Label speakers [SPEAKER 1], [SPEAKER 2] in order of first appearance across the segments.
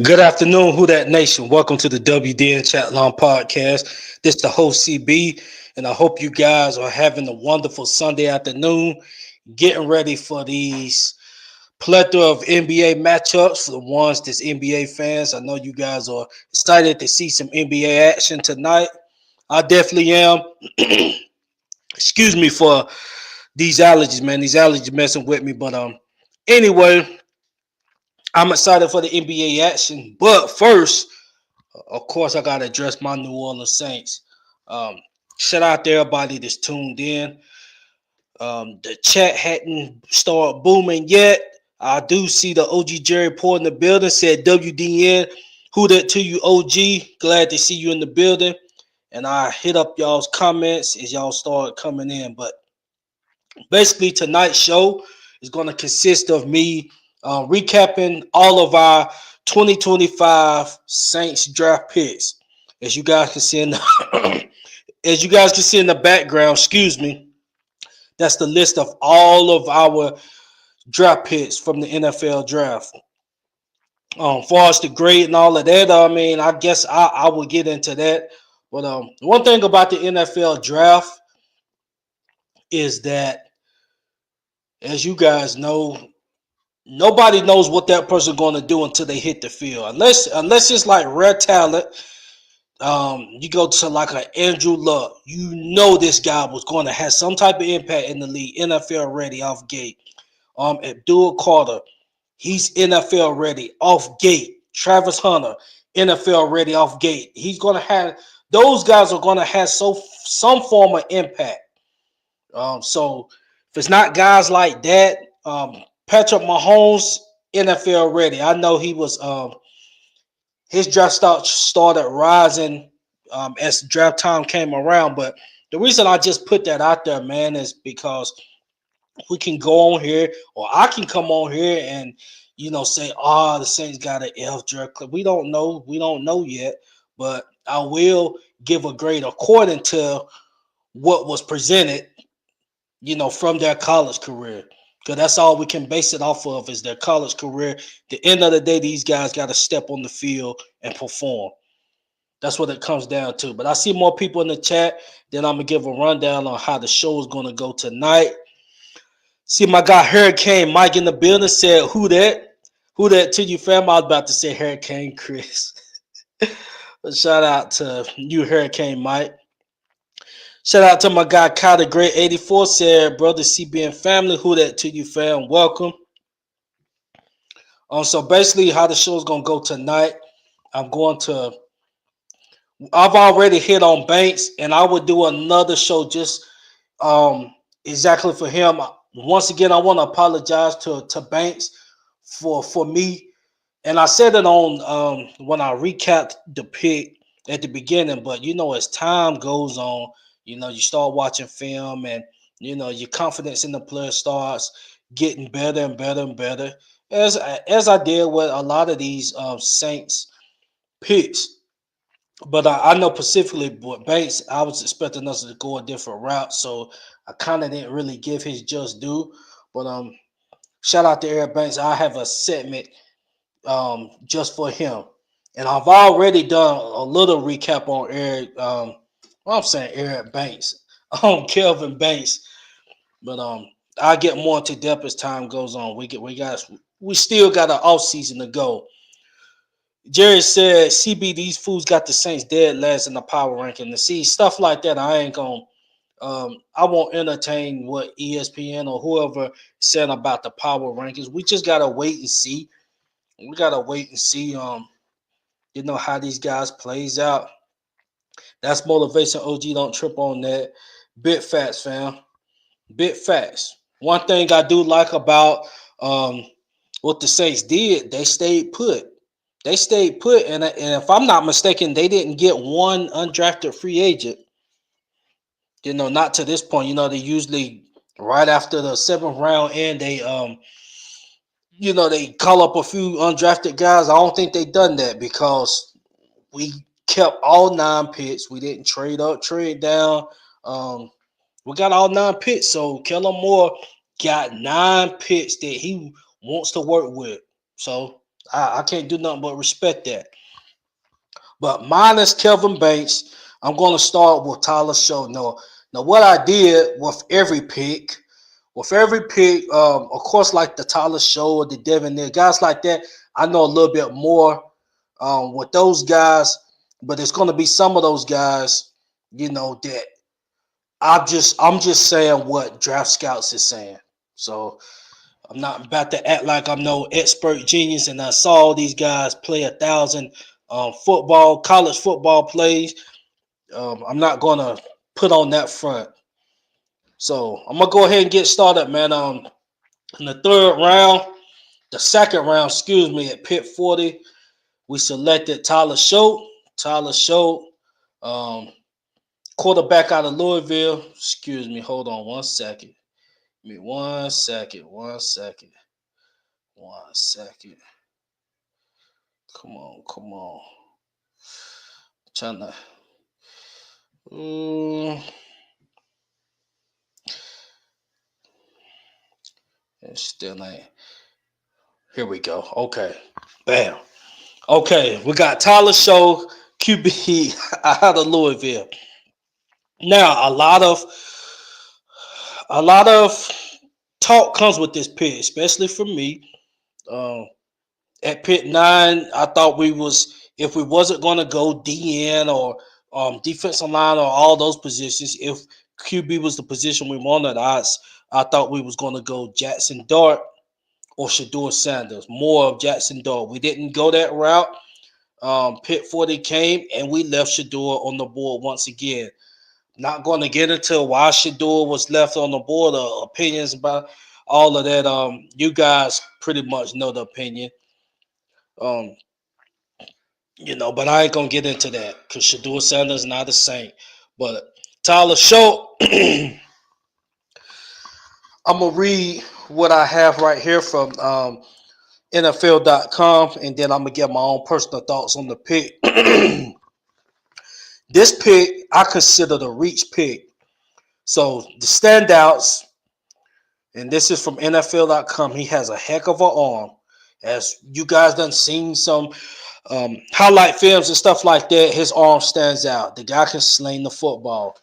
[SPEAKER 1] Good afternoon, Who That Nation. Welcome to the WDN Chatline podcast. This is the host CB, and I hope you guys are having a wonderful Sunday afternoon, getting ready for these plethora of NBA matchups. For the ones that's NBA fans, I know you guys are excited to see some NBA action tonight. I definitely am. Excuse me for these allergies, man. These allergies messing with me, but anyway, I'm excited for the NBA action. But first, of course, I got to address my New Orleans Saints. Um, Shout out to everybody that's tuned in. The chat hadn't started booming yet. I do see the OG Jerry Port in the building. Said WDN, who that to you, OG? Glad to see you in the building. And I hit up y'all's comments as y'all start coming in. But basically, tonight's show is going to consist of me recapping all of our 2025 Saints draft picks. As you guys can see in the as you guys can see in the background, excuse me, that's the list of all of our draft picks from the NFL draft. Far as the grade and all of that, I mean, I guess I will get into that. But one thing about the NFL draft is that, as you guys know, nobody knows what that person's going to do until they hit the field. Unless it's like rare talent. You go to like an Andrew Luck, you know this guy was going to have some type of impact in the league, NFL ready off gate. Abdul Carter, he's NFL ready off gate. Travis Hunter, NFL ready off gate. He's going to have those guys are going to have some form of impact. So if it's not guys like that, Patrick Mahomes, NFL ready. I know he was his draft stock started rising as draft time came around. But the reason I just put that out there, man, is because we can go on here, or I can come on here and say, "Oh, the Saints got an F draft." We don't know. We don't know yet, but I will give a grade according to what was presented, from their college career. Because that's all we can base it off of is their college career. The end of the day, these guys got to step on the field and perform. That's what it comes down to. But I see more people in the chat. Then I'm gonna give a rundown on how the show is gonna go tonight. See my guy Hurricane Mike in the building said, "Who that? Who that to you, fam?" I was about to say Hurricane Chris. But shout out to you, Hurricane Mike. Shout out to my guy Kyle the Great 84 said, "Brother CB and family, who that to you, fam? Welcome." So basically, how the show is gonna go tonight, I'm going to I've already hit on Banks, and I would do another show just exactly for him. Once again, I want to apologize to Banks for me, and I said it on when I recapped the pick at the beginning. But as time goes on, you start watching film, and your confidence in the player starts getting better and better and better. As I did with a lot of these Saints picks. But I know specifically with Banks, I was expecting us to go a different route, so I kind of didn't really give his just due. But shout out to Eric Banks. I have a segment just for him, and I've already done a little recap on Eric. Well, I'm saying Eric Banks, Kelvin Banks, but I get more into depth as time goes on. We still got an off season to go. Jerry said, "CB, these fools got the Saints dead last in the power ranking. To see stuff like that, I ain't gonna. I won't entertain what ESPN or whoever said about the power rankings. We just gotta wait and see. We gotta wait and see. How these guys plays out. That's motivation. OG, don't trip on that. Bit facts, fam. Bit facts. One thing I do like about what the Saints did, they stayed put. They stayed put, and if I'm not mistaken, they didn't get one undrafted free agent. Not to this point. They usually right after the seventh round end, they call up a few undrafted guys. I don't think they done that because we kept all nine picks. We didn't trade up, trade down. Um, we got all nine picks. So Kellen Moore got nine picks that he wants to work with. So I can't do nothing but respect that. But minus Kelvin Banks, I'm going to start with Tyler Show. Now what I did with every pick, of course, like the Tyler Show or the Devin there, guys like that, I know a little bit more with those guys, but it's going to be some of those guys, that I'm just saying what Draft Scouts is saying. So I'm not about to act like I'm no expert genius and I saw these guys play 1,000 college football plays. I'm not gonna put on that front. So I'm gonna go ahead and get started, man. In the second round, excuse me, at Pitt 40, we selected Tyler Shote. Tyler Shote, um, quarterback out of Louisville. Excuse me, hold on one second. Give me 1 second, 1 second, 1 second. Come on, come on. Trying to. Mm, it still ain't. Here we go. Okay. Bam. Okay, we got Tyler Show, QB out of Louisville. Now, a lot of talk comes with this pick, especially for me. Um, at Pitt 9, I thought if we wasn't going to go DN or defensive line or all those positions, if QB was the position we wanted, I thought we was going to go Jackson Dart or Shador Sanders. More of Jackson Dart. We didn't go that route. Pitt 40 came and we left Shador on the board once again. Not going to get into why Shador was left on the board or opinions about all of that. You guys pretty much know the opinion. Um, but I ain't gonna get into that because Shador Sanders not a saint. But Tyler Show, I'm gonna read what I have right here from NFL.com, and then I'm gonna get my own personal thoughts on the pick. This pick I consider the reach pick. So the standouts, and this is from NFL.com. He has a heck of an arm. As you guys done seen some highlight films and stuff like that, his arm stands out. The guy can sling the football,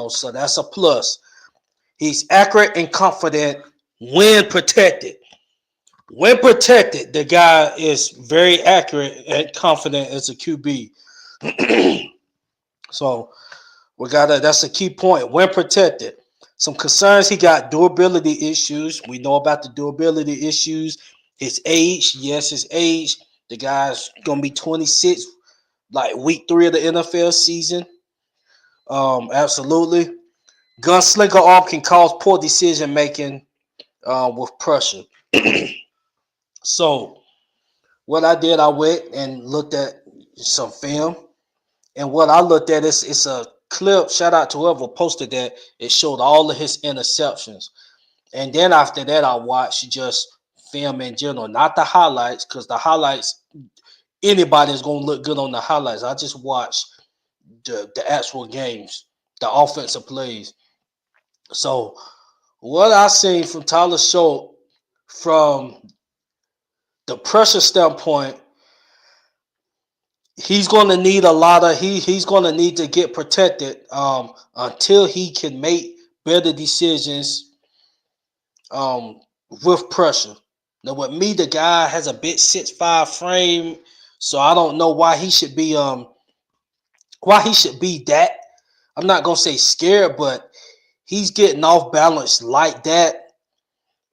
[SPEAKER 1] so that's a plus. He's accurate and confident when protected. When protected, the guy is very accurate and confident as a QB. So that's a key point. When protected. Some concerns, he got durability issues. We know about the durability issues. His age, yes, his age. The guy's gonna be 26, like week 3 of the NFL season. Absolutely. Gunslinger arm can cause poor decision making with pressure. So what I did, I went and looked at some film, and what I looked at is it's a clip. Shout out to whoever posted that. It showed all of his interceptions, and then after that, I watched just film in general, not the highlights, because the highlights anybody's gonna look good on the highlights. I just watched the actual games, the offensive plays. So what I seen from Tyler Show from the pressure standpoint, he's going to need a lot of he's going to need to get protected until he can make better decisions um, with pressure. Now, with me, the guy has a big 6'5" frame, so I don't know why he should be that. I'm not gonna say scared, but he's getting off balance like that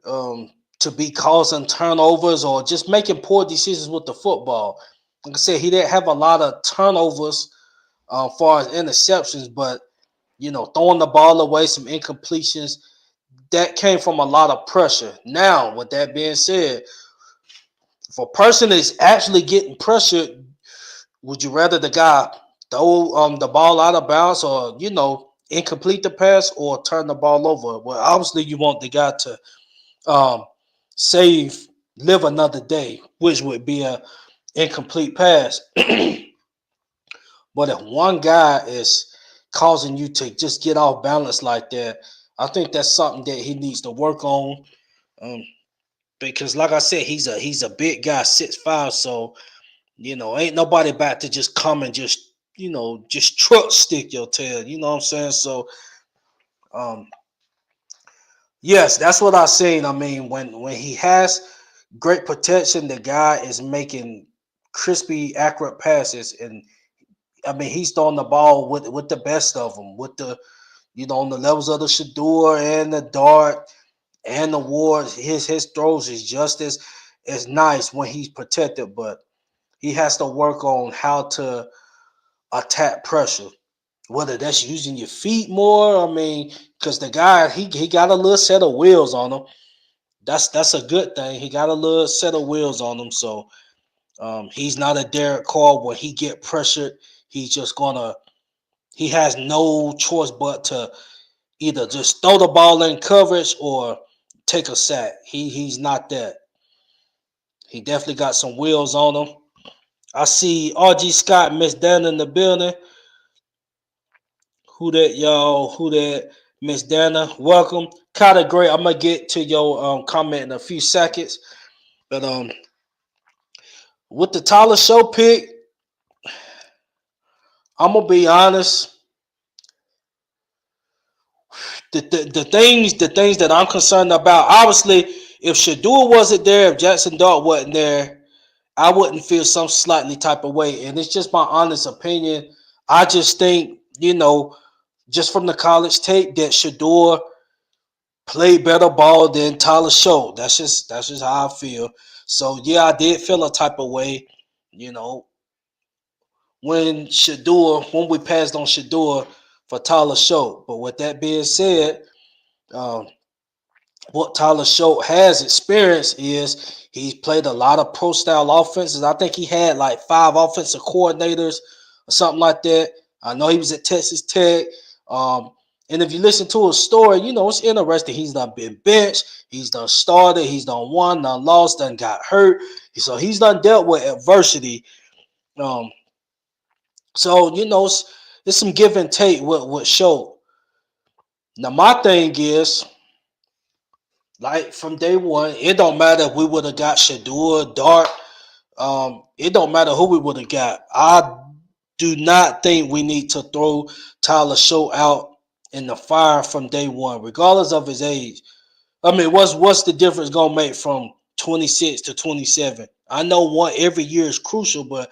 [SPEAKER 1] um, to be causing turnovers or just making poor decisions with the football. Like I said, he didn't have a lot of turnovers as far as interceptions, but throwing the ball away, some incompletions, that came from a lot of pressure. Now, with that being said, if a person is actually getting pressured, would you rather the guy throw the ball out of bounds or incomplete the pass or turn the ball over? Well, obviously you want the guy to um, live another day, which would be a incomplete pass. But if one guy is causing you to just get off balance like that, I think that's something that he needs to work on. Um, because like I said, he's a big guy, 6'5". So ain't nobody about to just come and just just truck stick your tail. You know what I'm saying? So um, yes, that's what I seen. I mean, when he has great protection, the guy is making crispy, accurate passes, and I mean he's throwing the ball with the best of them, with the on the levels of the Shador and the Dart and the Ward. His throws is just as nice when he's protected, but he has to work on how to attack pressure. Whether that's using your feet more, I mean, because the guy he got a little set of wheels on him. That's a good thing. He got a little set of wheels on him, so he's not a Derek Carr when he get pressured. He's just gonna. He has no choice but to either just throw the ball in coverage or take a sack. He's not that. He definitely got some wheels on him. I see RG Scott, Miss Dan in the building. Who that, y'all? Who that? Miss Dana, welcome. Kind of great. I'm gonna get to your comment in a few seconds, but with the Tyler Show pick, I'm gonna be honest. The things that I'm concerned about. Obviously, if Shador wasn't there, if Jackson Dart wasn't there, I wouldn't feel some slightly type of way. And it's just my honest opinion. I just think just from the college tape that Shador played better ball than Tyler Show. That's just how I feel. So yeah, I did feel a type of way, you know, when we passed on Shador for Tyler Show. But with that being said, um, what Tyler Show has experienced is he's played a lot of pro style offenses. I think he had like 5 offensive coordinators or something like that. I know he was at Texas Tech. Um, and if you listen to his story, it's interesting. He's done been benched, he's done started, he's done won, done lost, done got hurt. So he's done dealt with adversity. Um, so it's some give and take with Show. Now my thing is, like from day one, it don't matter if we would have got Shador, Dart. It don't matter who we would have got. I do not think we need to throw Tyler Show out in the fire from day one, regardless of his age. I mean, what's the difference gonna make from 26 to 27? I know one every year is crucial, but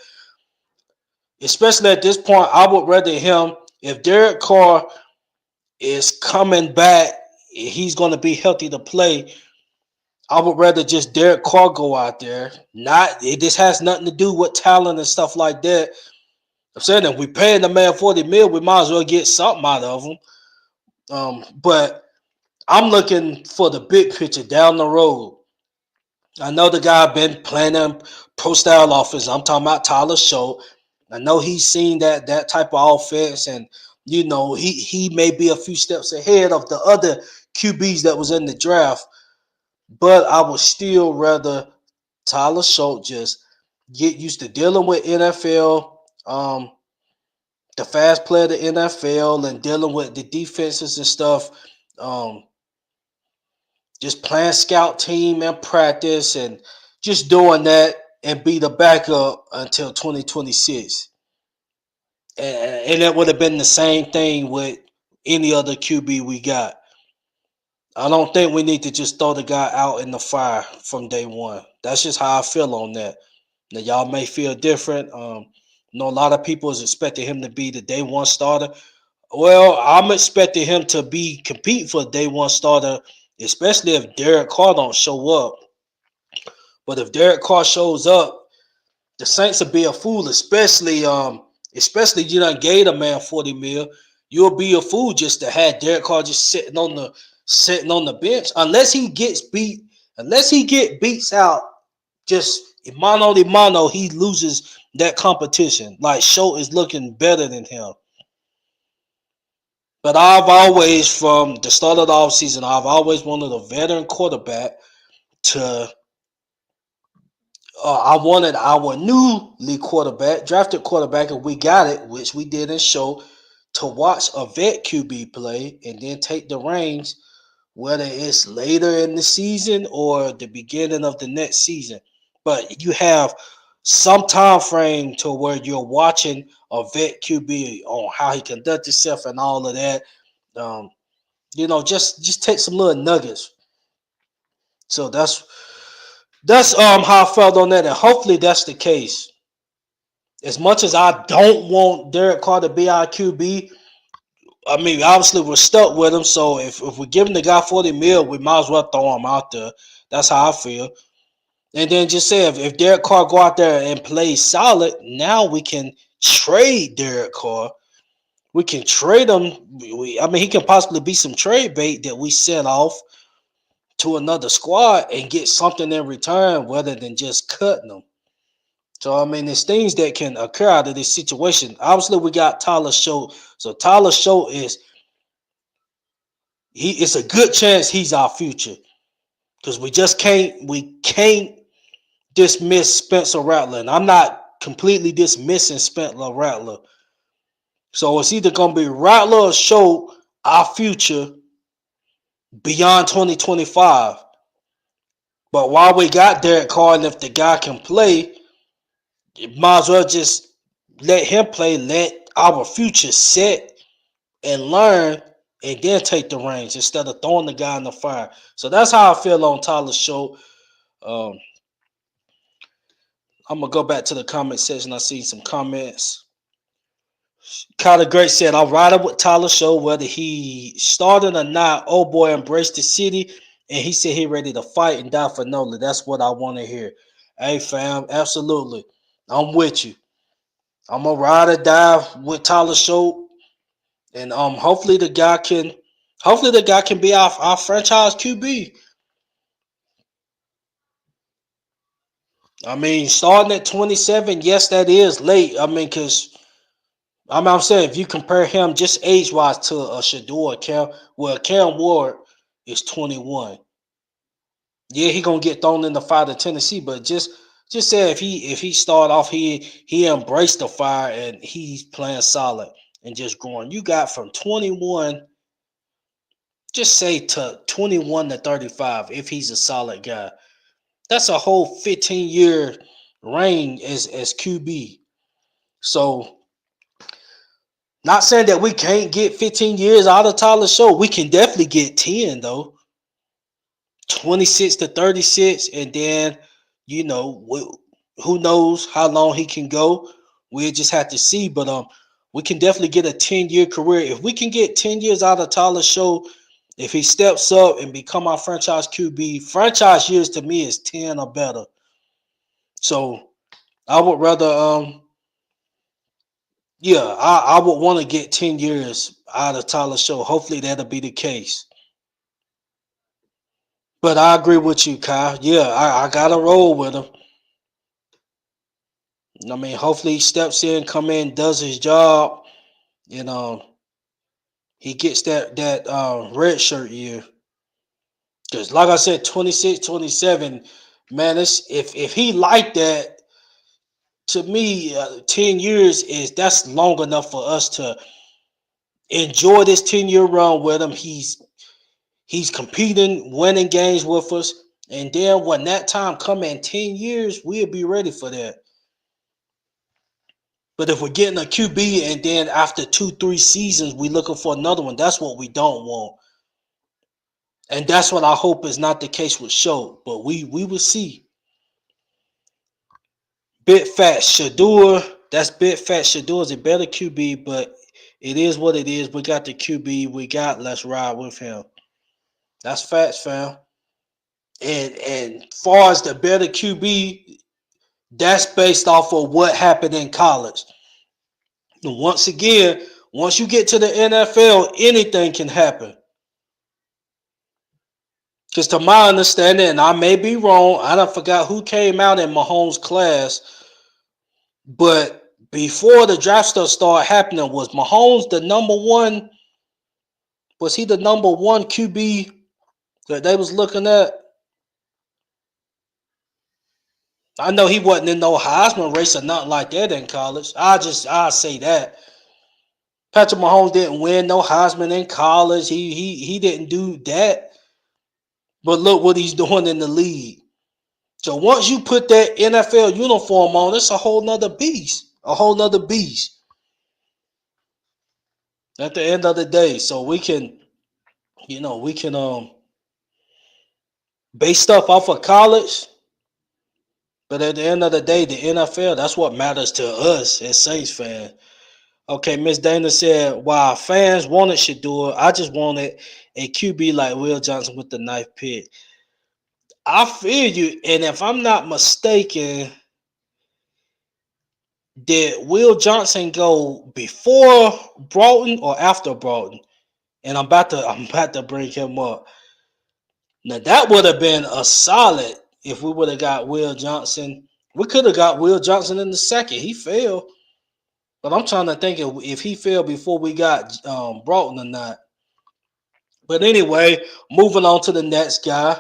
[SPEAKER 1] especially at this point, I would rather him if Derek Carr is coming back, he's gonna be healthy to play. I would rather just Derek Carr go out there. This has nothing to do with talent and stuff like that. I'm saying if we paying the man 40 mil, we might as well get something out of him. But I'm looking for the big picture down the road. I know the guy been playing them pro style offense. I'm talking about Tyler Show. I know he's seen that type of offense, and he may be a few steps ahead of the other QBs that was in the draft. But I would still rather Tyler Schultz just get used to dealing with NFL, the fast play of the NFL, and dealing with the defenses and stuff. Um, just playing scout team and practice and just doing that and be the backup until 2026. And that would have been the same thing with any other QB we got. I don't think we need to just throw the guy out in the fire from day one. That's just how I feel on that. Now y'all may feel different. A lot of people is expecting him to be the day one starter. Well, I'm expecting him to be competing for a day one starter, especially if Derek Carr don't show up. But if Derek Carr shows up, the Saints will be a fool, especially you done gave a man 40 mil. You'll be a fool just to have Derek Carr just sitting on the bench unless he get beats out just mano a mano, he loses that competition. Like Show is looking better than him. But I've always, from the start of the offseason, I've always wanted a veteran quarterback to I wanted our new league quarterback, drafted quarterback, and we got it, which we did in Show, to watch a vet QB play and then take the reins whether it's later in the season or the beginning of the next season. But you have some time frame to where you're watching a vet QB on how he conduct himself and all of that. Um, just take some little nuggets. So that's how I felt on that, and hopefully that's the case. As much as I don't want Derek Carr to be our QB, I mean, obviously we're stuck with him. So if we're giving the guy 40 mil, we might as well throw him out there. That's how I feel. And then just say if Derek Carr go out there and play solid, now we can trade Derek Carr. We can trade him. I mean, he can possibly be some trade bait that we set off to another squad and get something in return rather than just cutting them. So I mean, there's things that can occur out of this situation. Obviously, we got Tyler Schultz. So Tyler Schultz is he. It's a good chance he's our future because we can't dismiss Spencer Rattler. And I'm not completely dismissing Spencer Rattler. So it's either gonna be Rattler or Schultz our future beyond 2025. But while we got Derek Carr, and if the guy can play, you might as well just let him play, let our future set and learn, and then take the reins instead of throwing the guy in the fire. So that's how I feel on Tyler Show. Um, I'm gonna go back to the comment section. I see some comments. Kyler Great said, "I'm riding with Tyler Show, whether he started or not. Oh boy, embrace the city." And he said he ready to fight and die for Nola. That's what I want to hear. Hey fam, absolutely. I'm with you. I'm gonna ride or die with Tyler Show. And hopefully the guy can be our franchise QB. I mean, starting at 27, yes, that is late. I mean, because I'm saying if you compare him just age wise to a Shador Cam Ward is 21. Yeah, he gonna get thrown in the fire to Tennessee, but just say if he start off he embraced the fire and he's playing solid and just growing. You got from 21, just say to 21 to 35 if he's a solid guy. That's a whole 15-year reign as QB. So not saying that we can't get 15 years out of Tyler Show. We can definitely get 10 though. 26 to 36, and then who knows how long he can go. We'll just have to see. But we can definitely get a 10-year career. If we can get 10 years out of Tyler Show, if he steps up and become our franchise QB, franchise years to me is 10 or better. So I would rather I would want to get 10 years out of Tyler Show. Hopefully that'll be the case. But I agree with you, Kyle. Yeah, I gotta roll with him. I mean, hopefully he steps in, come in, does his job, and he gets that red shirt year. Because like I said, 26, 27, man, if he like that, to me, 10 years that's long enough for us to enjoy this 10-year run with him. He's competing, winning games with us. And then when that time come in 10 years, we'll be ready for that. But if we're getting a QB and then after 2, 3 seasons, we looking for another one, that's what we don't want. And that's what I hope is not the case with Show. But we will see. Big Fat Shadur. That's Big Fat Shadur is a better QB, but it is what it is. We got the QB. We got let's ride with him. That's facts, fam. And far as the better QB, that's based off of what happened in college. And once again, once you get to the NFL, anything can happen. Because to my understanding, and I may be wrong, I don't forgot who came out in Mahomes' class, but before the draft stuff started happening, was Mahomes the number one? Was he the number one QB that they was looking at? I know he wasn't in no Heisman race or nothing like that in college. I say that. Patrick Mahomes didn't win no Heisman in college. He didn't do that. But look what he's doing in the league. So once you put that NFL uniform on, it's a whole nother beast. A whole nother beast. At the end of the day. So we can, we can base stuff off of college. But at the end of the day, the NFL, that's what matters to us as Saints fans. Okay, Miss Dana said, while fans wanted Shador, I just wanted a QB like Will Johnson with the knife pick. I feel you. And if I'm not mistaken, did Will Johnson go before Broughton or after Broughton? And I'm about to bring him up. Now that would have been a solid if we would have got Will Johnson. We could have got Will Johnson in the second. He failed. But I'm trying to think if he failed before we got Broughton or not. But anyway, moving on to the next guy.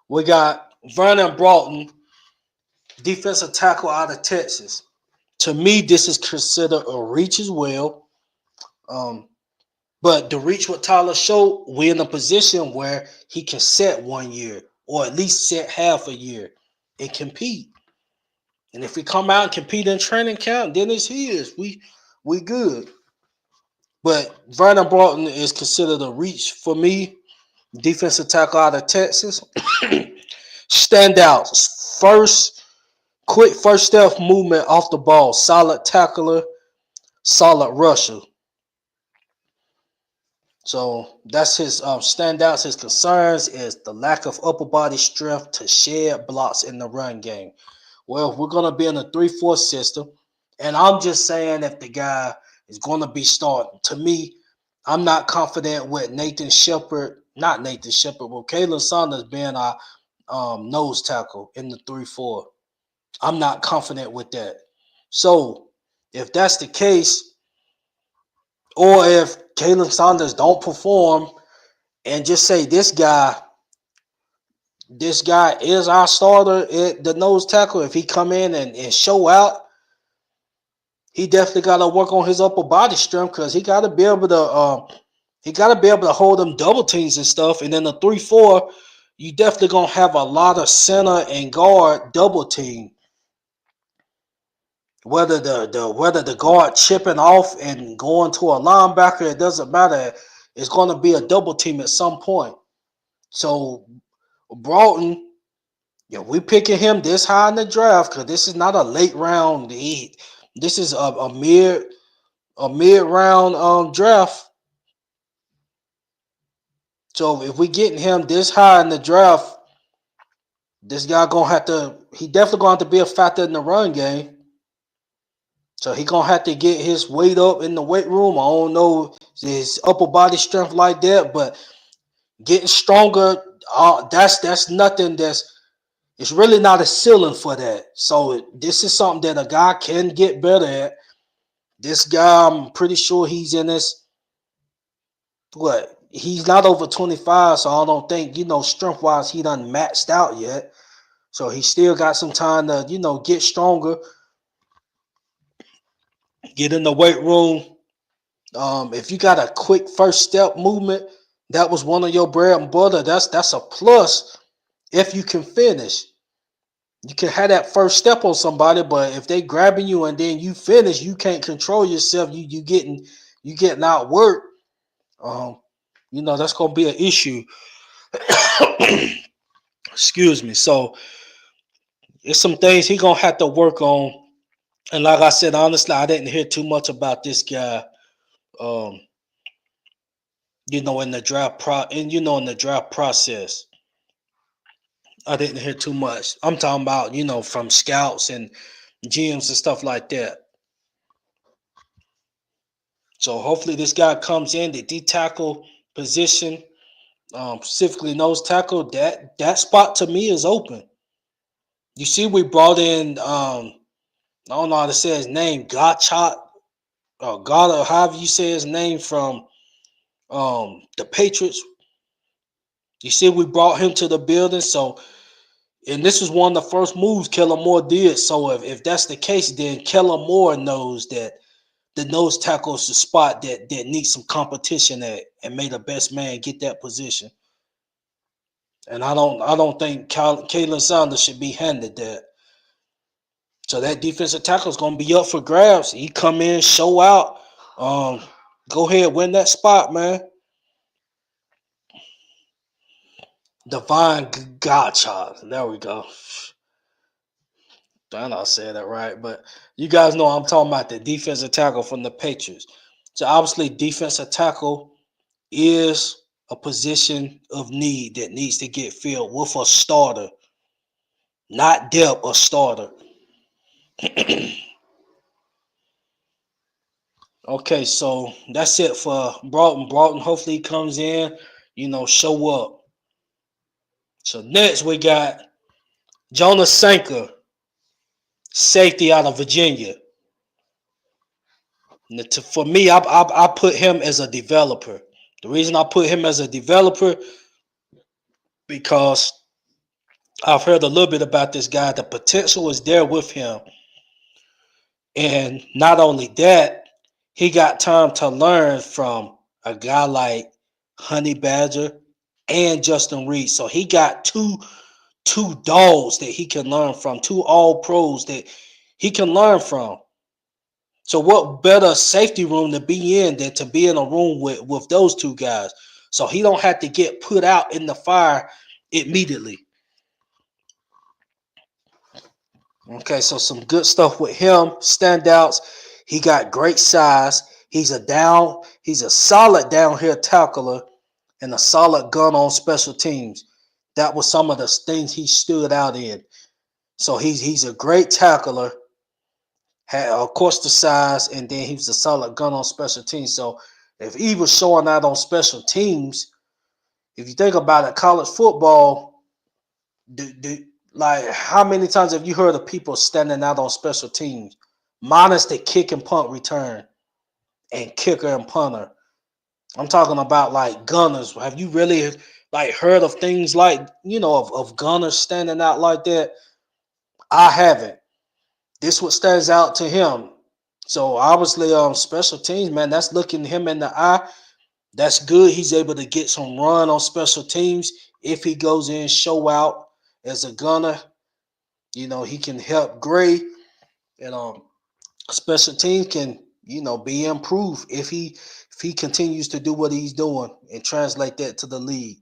[SPEAKER 1] We got Vernon Broughton, defensive tackle out of Texas. To me, this is considered a reach as well. Um, but to reach what Tyler showed, we're in a position where he can set 1 year or at least set half a year and compete. And if we come out and compete in training camp, then it's his. We good. But Vernon Broughton is considered a reach for me. Defensive tackle out of Texas. Standouts. Quick first step movement off the ball. Solid tackler. Solid rusher. So that's his standouts. His concerns is the lack of upper body strength to shed blocks in the run game. Well, we're going to be in a 3-4 system. And I'm just saying if the guy is going to be starting. To me, I'm not confident with Nathan Shepard. Not Nathan Shepard. With Kalen Saunders being our nose tackle in the 3-4. I'm not confident with that. So if that's the case, or if Kalen Saunders don't perform, and just say this guy is our starter at the nose tackle. If he come in and show out, he definitely got to work on his upper body strength because he got to be able to hold them double teams and stuff. And then the 3-4, you definitely gonna have a lot of center and guard double team. Whether the guard chipping off and going to a linebacker, it doesn't matter. It's going to be a double team at some point. So Broughton, we picking him this high in the draft because this is not a late round. This is a mid round draft. So if we getting him this high in the draft, this guy he definitely gonna have to be a factor in the run game. So he gonna have to get his weight up in the weight room. I don't know his upper body strength like that, but getting stronger, that's nothing. It's really not a ceiling for that. So this is something that a guy can get better at. This guy, I'm pretty sure he's in this. What? He's not over 25, so I don't think strength wise he done maxed out yet. So he still got some time to get stronger, get in the weight room. If you got a quick first step movement, that was one of your bread and butter. That's a plus if you can finish. You can have that first step on somebody, but if they grabbing you and then you finish, you can't control yourself. You getting outworked. That's gonna be an issue. Excuse me. So it's some things he gonna have to work on. And like I said, honestly, I didn't hear too much about this guy. Um, in the draft process. I didn't hear too much. I'm talking about, from scouts and GMs and stuff like that. So hopefully this guy comes in, the D tackle position, specifically nose tackle. That spot to me is open. You see, we brought in I don't know how to say his name, Gotchot or God or however you say his name from the Patriots. You see, we brought him to the building, so and this was one of the first moves Kellen Moore did. So if that's the case, then Kellen Moore knows that the nose tackle is the spot that needs some competition at and may the best man get that position. And I don't think Kalen Saunders should be handed that. So that defensive tackle is going to be up for grabs. He come in, show out. Um, Go ahead, win that spot, man. Divine Godchild. There we go. I know I said that right, but you guys know I'm talking about the defensive tackle from the Patriots. So obviously, defensive tackle is a position of need that needs to get filled with a starter, not depth, a starter. Okay, so that's it for Broughton. Broughton hopefully comes in, show up. So next we got Jonas Sanker, safety out of Virginia. For me, I put him as a developer. The reason I put him as a developer because I've heard a little bit about this guy. The potential is there with him, and not only that, he got time to learn from a guy like Honey Badger and Justin Reed. So he got two dogs that he can learn from, two all pros that he can learn from. So what better safety room to be in than to be in a room with those two guys? So he don't have to get put out in the fire immediately. Okay, so some good stuff with him. Standouts. He got great size. He's a solid down here tackler and a solid gun on special teams. That was some of the things he stood out in. So he's a great tackler. Had of course the size, and then he was a solid gun on special teams. So if he was showing out on special teams, if you think about it, college football, like how many times have you heard of people standing out on special teams, minus the kick and punt return and kicker and punter? I'm talking about like gunners. Have you really like heard of things like of gunners standing out like that? I haven't. This what stands out to him. So obviously, special teams, man, that's looking him in the eye. That's good. He's able to get some run on special teams if he goes in, show out as a gunner. He can help Gray, and special teams can be improved if he continues to do what he's doing and translate that to the league.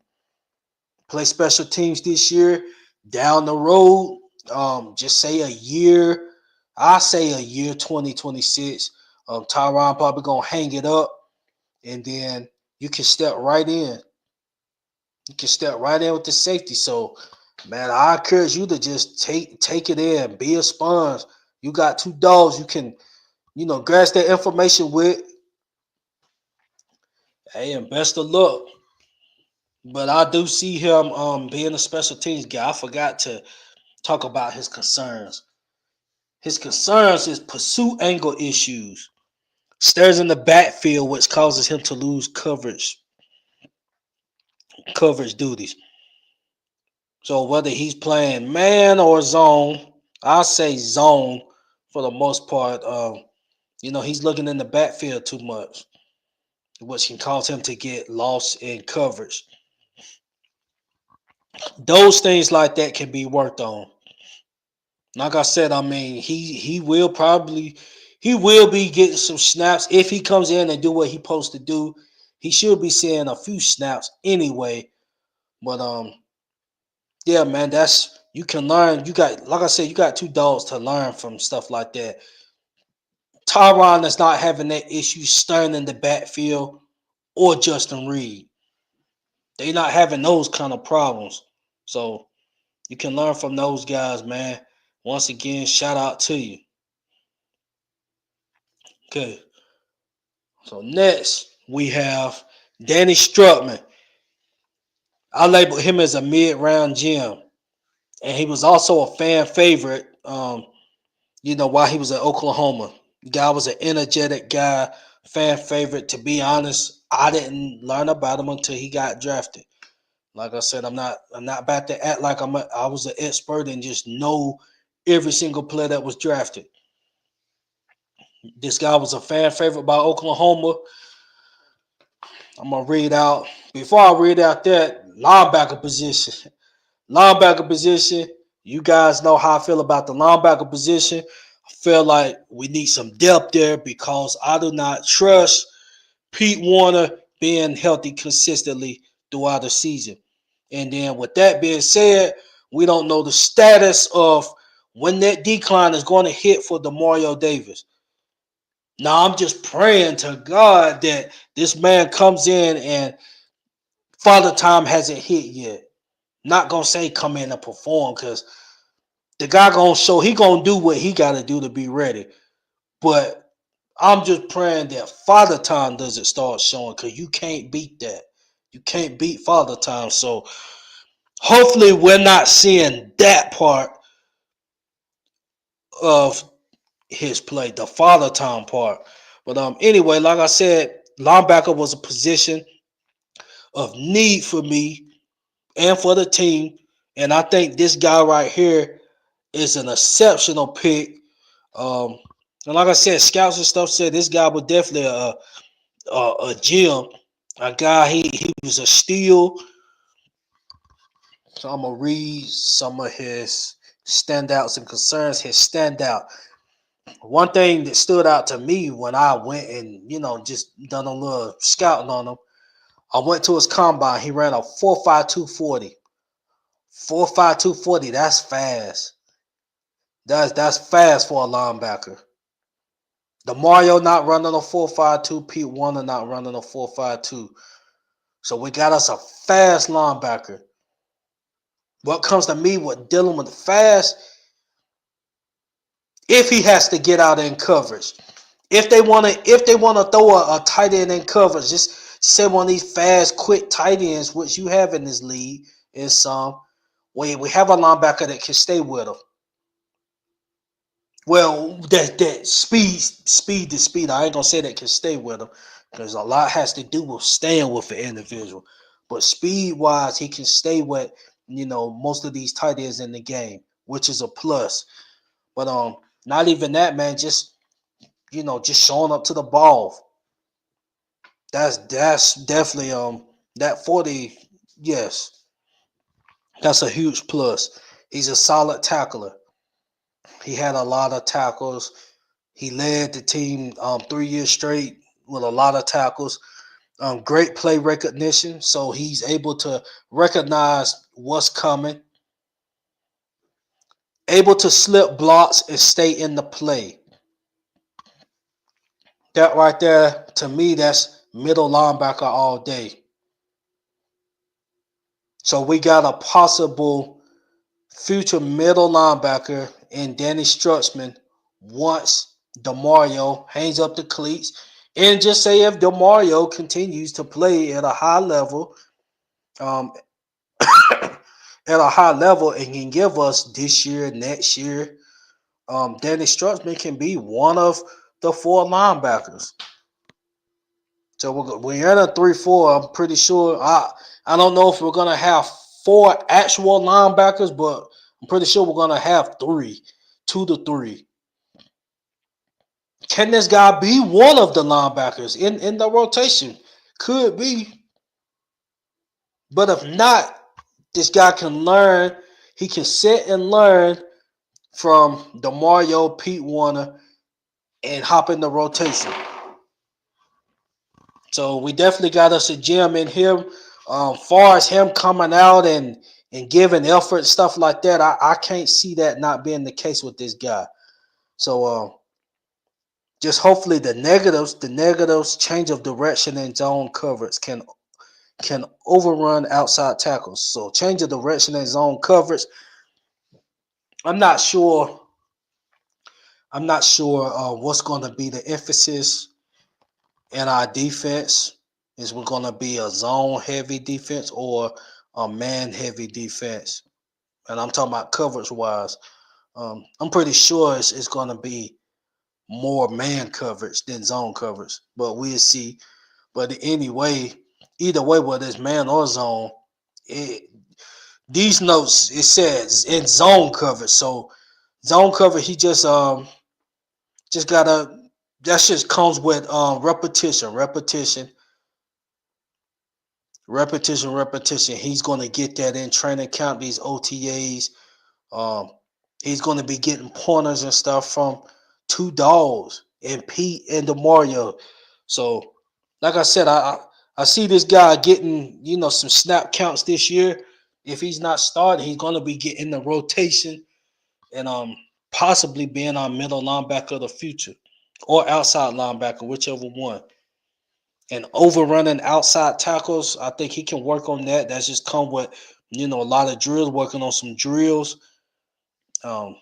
[SPEAKER 1] Play special teams this year. Down the road, just say a year. I say a year 2026. Tyron probably gonna hang it up, and then you can step right in. You can step right in with the safety. So, man, I encourage you to just take it in, be a sponge. You got two dogs you can, grasp that information with. Hey, and best of luck. But I do see him being a special teams guy. I forgot to talk about his concerns. His concerns is pursuit angle issues. Stares in the backfield, which causes him to lose coverage duties. So whether he's playing man or zone, I say zone for the most part. He's looking in the backfield too much, which can cause him to get lost in coverage. Those things like that can be worked on. Like I said, I mean, he will be getting some snaps if he comes in and do what he's supposed to do. He should be seeing a few snaps anyway. But yeah, man, that's you can learn. You got, like I said, you got two dogs to learn from stuff like that. Tyron is not having that issue stirring in the backfield or Justin Reed. They not having those kind of problems. So you can learn from those guys, man. Once again, shout out to you. Okay. So next we have Danny Strutman. I label him as a mid-round gem, and he was also a fan favorite. While he was at Oklahoma, the guy was an energetic guy, fan favorite. To be honest, I didn't learn about him until he got drafted. Like I said, I'm not about to act like I was an expert and just know every single player that was drafted. This guy was a fan favorite by Oklahoma. I'm gonna read out before I read out that. Linebacker position. Linebacker position. You guys know how I feel about the linebacker position. I feel like we need some depth there because I do not trust Pete Warner being healthy consistently throughout the season. And then with that being said, we don't know the status of when that decline is going to hit for Demario Davis. Now I'm just praying to God that this man comes in and Father Time hasn't hit yet. Not gonna say come in and perform because the guy gonna show he gonna do what he gotta do to be ready. But I'm just praying that Father Time doesn't start showing because you can't beat that. You can't beat Father Time. So hopefully we're not seeing that part of his play, the Father Time part. But anyway, like I said, linebacker was a position of need for me and for the team. And I think this guy right here is an exceptional pick. Um, and like I said, scouts and stuff said this guy was definitely a gem, a guy. He was a steal. So I'm gonna read some of his standouts and concerns. His standout. One thing that stood out to me when I went and just done a little scouting on him. I went to his combine. He ran a 4.5240. 4.5240. That's fast. That's fast for a linebacker. The Mario not running a 4.52. Pete Warner not running a 4.52. So we got us a fast linebacker. What comes to me with dealing with fast, if he has to get out in coverage. If they wanna throw a tight end in coverage, just say one of these fast, quick tight ends, which you have in this league, is some. We have a linebacker that can stay with him. Well, that speed to speed. I ain't gonna say that can stay with him because a lot has to do with staying with the individual. But speed wise, he can stay with most of these tight ends in the game, which is a plus. But not even that, man. Just showing up to the ball. That's definitely that 40. Yes, that's a huge plus. He's a solid tackler. He had a lot of tackles. He led the team 3 years straight with a lot of tackles. Great play recognition, so he's able to recognize what's coming. Able to slip blocks and stay in the play. That right there, to me, that's middle linebacker all day. So we got a possible future middle linebacker in Danny Strutzman once DeMario hangs up the cleats. And just say if DeMario continues to play at a high level, um, and can give us this year, next year, Danny Strutzman can be one of the four linebackers. So we're in a 3-4. I'm pretty sure. I don't know if we're gonna have four actual linebackers, but I'm pretty sure we're gonna have three, 2 to 3. Can this guy be one of the linebackers in the rotation? Could be, but if not, this guy can learn. He can sit and learn from DeMario, Pete Warner, and hop in the rotation. So we definitely got us a gem in him. Far as him coming out and giving effort, stuff like that, I can't see that not being the case with this guy. So just hopefully the negatives, change of direction and zone coverage can overrun outside tackles. So change of direction and zone coverage. I'm not sure. I'm not sure what's going to be the emphasis in our defense. Is we're going to be a zone heavy defense or a man heavy defense? And I'm talking about coverage wise. I'm pretty sure it's going to be more man coverage than zone coverage, but we'll see. But anyway, either way, whether it's man or zone, it, these notes it says in zone coverage. So zone coverage, he just gotta. That just comes with repetition, repetition, repetition. He's going to get that in training camp, these OTAs. Um, he's going to be getting pointers and stuff from two dogs and Pete and Demario. So, like I said, I see this guy getting some snap counts this year. If he's not starting, he's going to be getting the rotation and possibly being our middle linebacker of the future or outside linebacker, whichever one. And overrunning outside tackles, I think he can work on that. That's just come with a lot of drills, working on some drills. Um,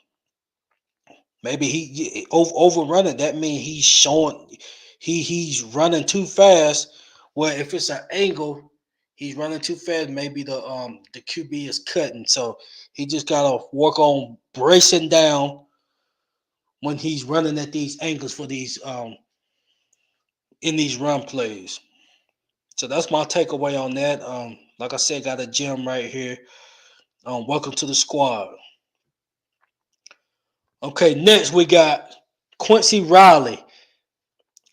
[SPEAKER 1] maybe overrunning. That means he's showing he's running too fast. Well, if it's an angle, he's running too fast. Maybe the QB is cutting, so he just gotta work on bracing down when he's running at these angles for these in these run plays. So that's my takeaway on that. Like I said, got a gem right here. Welcome to the squad. Okay, next we got Quincy Riley,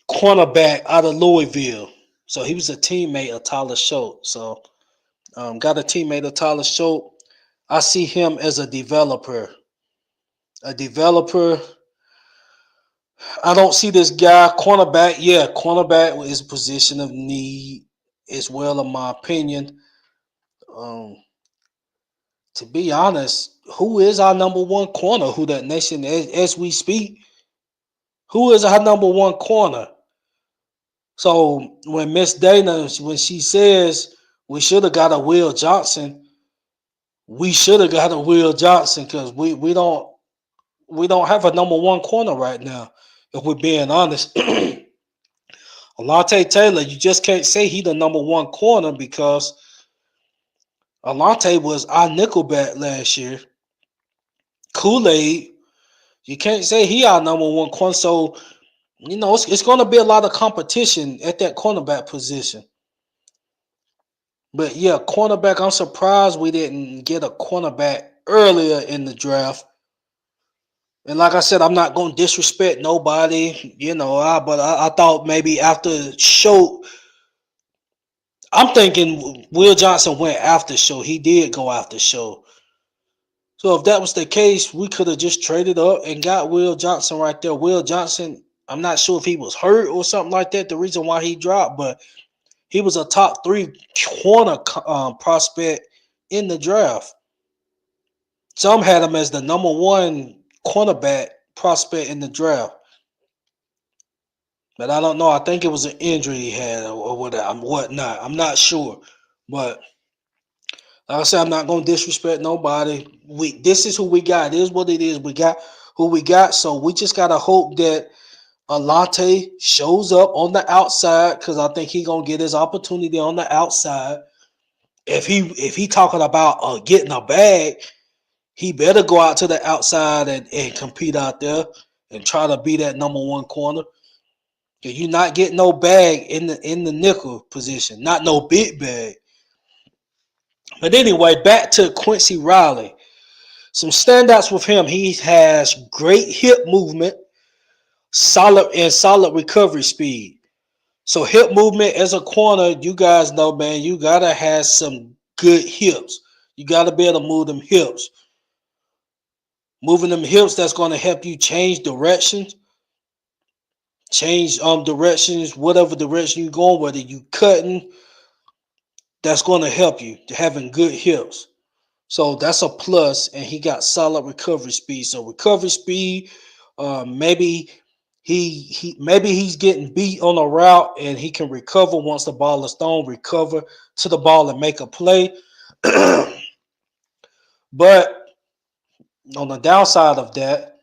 [SPEAKER 1] cornerback out of Louisville. So he was a teammate of Tyler Schultz. So got a teammate of Tyler Schultz. I see him as a developer. A developer. I don't see this guy cornerback. Yeah, cornerback is a position of need as well, in my opinion. Um, to be honest, who is our number one corner? Who that nation as we speak? Who is our number one corner? So when Miss Dana, when she says we should have got a Will Johnson, we should have got a Will Johnson because we don't have a number one corner right now. If we're being honest, Alante Taylor, you just can't say he the number one corner because Alante was our nickelback last year. Kool-Aid, you can't say he our number one corner. So it's going to be a lot of competition at that cornerback position. But yeah, cornerback, I'm surprised we didn't get a cornerback earlier in the draft. And like I said, I'm not going to disrespect nobody, but I thought maybe after show, I'm thinking Will Johnson went after show. He did go after show. So if that was the case, we could have just traded up and got Will Johnson right there. Will Johnson, I'm not sure if he was hurt or something like that, the reason why he dropped, but he was a top 3 corner prospect in the draft. Some had him as the number 1 cornerback prospect in the draft. But I don't know. I think it was an injury he had or whatnot. I'm not sure. But like I said, I'm not going to disrespect nobody. This is who we got. It is what it is. We got who we got. So we just got to hope that Alante shows up on the outside because I think he's going to get his opportunity on the outside. If he talking about getting a bag, he better go out to the outside and compete out there and try to be that number 1 corner. You're not getting no bag in the nickel position, not no big bag. But anyway, back to Quincy Riley. Some standouts with him. He has great hip movement, solid recovery speed. So hip movement as a corner, you guys know, man, you gotta have some good hips. You gotta be able to move them hips. Moving them hips, that's gonna help you change directions. Directions, whatever direction you're going, whether you cutting, that's gonna help you having good hips. So that's a plus, and he got solid recovery speed. So recovery speed, maybe maybe he's getting beat on a route and he can recover once the ball is thrown, recover to the ball and make a play. But on the downside of that,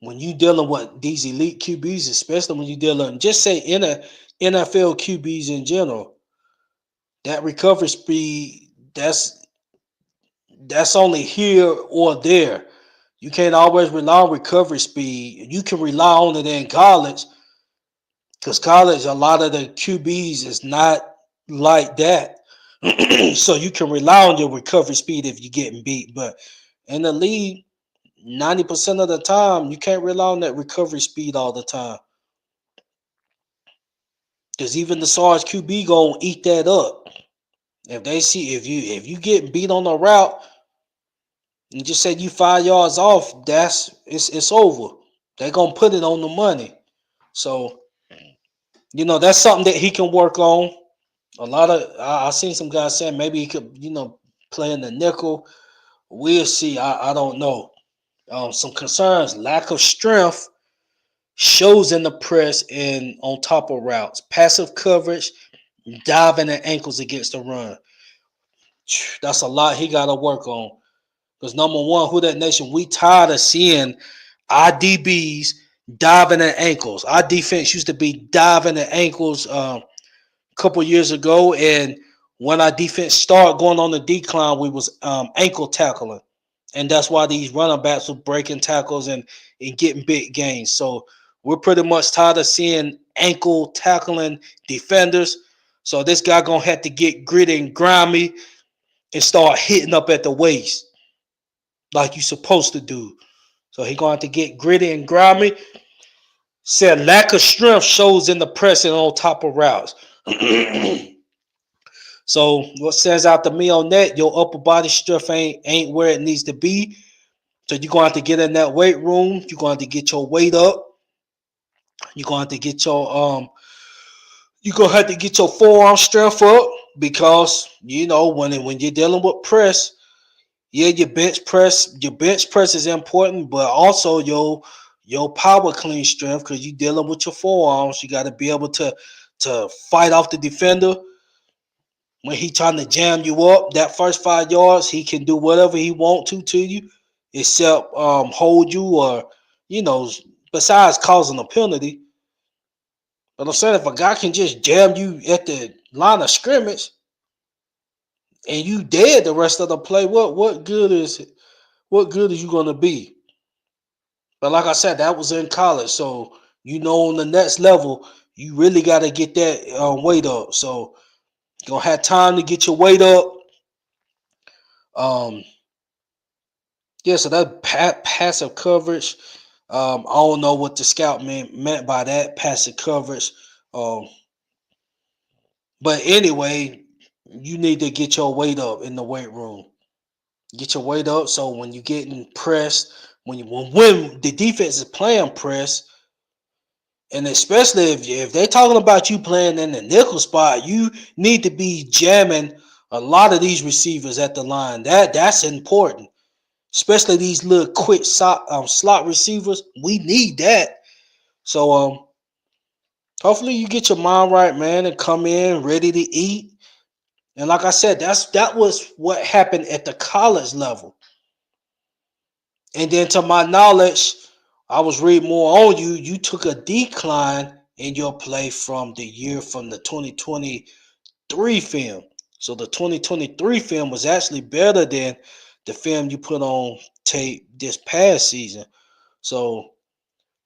[SPEAKER 1] when you dealing with these elite QBs, especially when you dealing, just say in a NFL QBs in general, that recovery speed, that's only here or there. You can't always rely on recovery speed. You can rely on it in college because college, a lot of the QBs is not like that. So you can rely on your recovery speed if you're getting beat. But in the league, 90% of the time, you can't rely on that recovery speed all the time. Because even the Sarge QB gonna eat that up. If they see if you get beat on the route and just say you 5 yards off, it's over. They gonna put it on the money. So that's something that he can work on. A lot of I seen some guys saying maybe he could play in the nickel. We'll see. I don't know. Some concerns: lack of strength shows in the press and on top of routes, passive coverage, diving at ankles against the run. That's a lot he got to work on. Because number one, who that nation? We tired of seeing our DBs diving at ankles. Our defense used to be diving at ankles a couple years ago, and when our defense started going on the decline, we was ankle tackling, and that's why these running backs were breaking tackles and getting big gains. So we're pretty much tired of seeing ankle tackling defenders. So this guy gonna have to get gritty and grimy and start hitting up at the waist like you supposed to do. So he going to get gritty and grimy. Said lack of strength shows in the pressing on top of routes. So what stands out to me on that, your upper body strength ain't where it needs to be. So you're going to have to get in that weight room. You're going to have to get your weight up. You're going to have to get your forearm strength up because when you're dealing with press, yeah, your bench press is important, but also your power clean strength because you're dealing with your forearms. You got to be able to fight off the defender when he trying to jam you up. That first 5 yards, he can do whatever he want to you, except hold you or you know besides causing a penalty. But I'm saying if a guy can just jam you at the line of scrimmage and you dead the rest of the play, what good is you gonna be? But like I said, that was in college, so on the next level, you really got to get that weight up. So you're gonna have time to get your weight up. Um, yeah, so that passive coverage. I don't know what the scout meant by that passive coverage. Um, but anyway, you need to get your weight up in the weight room. Get your weight up so when you're getting pressed, when the defense is playing press, and especially if they're talking about you playing in the nickel spot, you need to be jamming a lot of these receivers at the line. That's important, especially these little quick slot receivers. We need that. So hopefully you get your mind right, man, and come in ready to eat. And like I said, that was what happened at the college level. And then to my knowledge, I was reading more on you. You took a decline in your play from the 2023 film. So the 2023 film was actually better than the film you put on tape this past season. So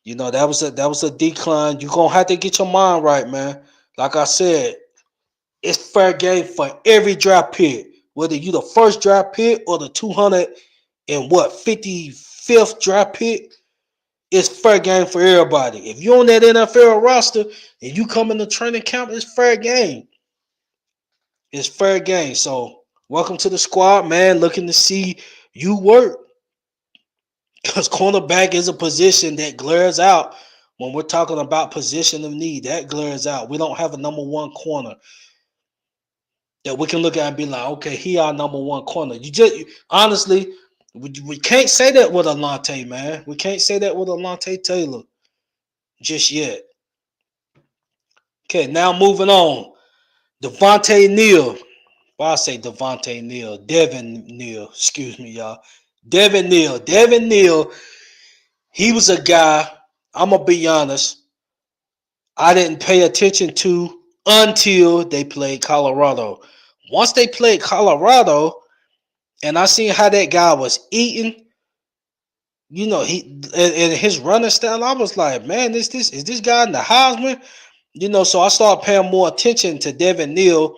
[SPEAKER 1] that was a decline. You're gonna have to get your mind right, man. Like I said, it's fair game for every draft pick, whether you the first draft pick or the 255th draft pick. It's fair game for everybody. If you're on that NFL roster and you come in the training camp, it's fair game. It's fair game. So welcome to the squad, man. Looking to see you work because cornerback is a position that glares out when we're talking about position of need. That glares out. We don't have a number one corner that we can look at and be like, okay, he our number one corner. You just honestly, we can't say that with Alante, man. We can't say that with Alante Taylor just yet. Okay, now moving on. Devontae Neal. Well, I say Devontae Neal. Devin Neal. Excuse me, y'all. Devin Neal. Devin Neal, he was a guy, I'm going to be honest, I didn't pay attention to until they played Colorado. Once they played Colorado, and I seen how that guy was eating, he and his running style, I was like, man, is this guy in the Heisman? So I started paying more attention to Devin Neal,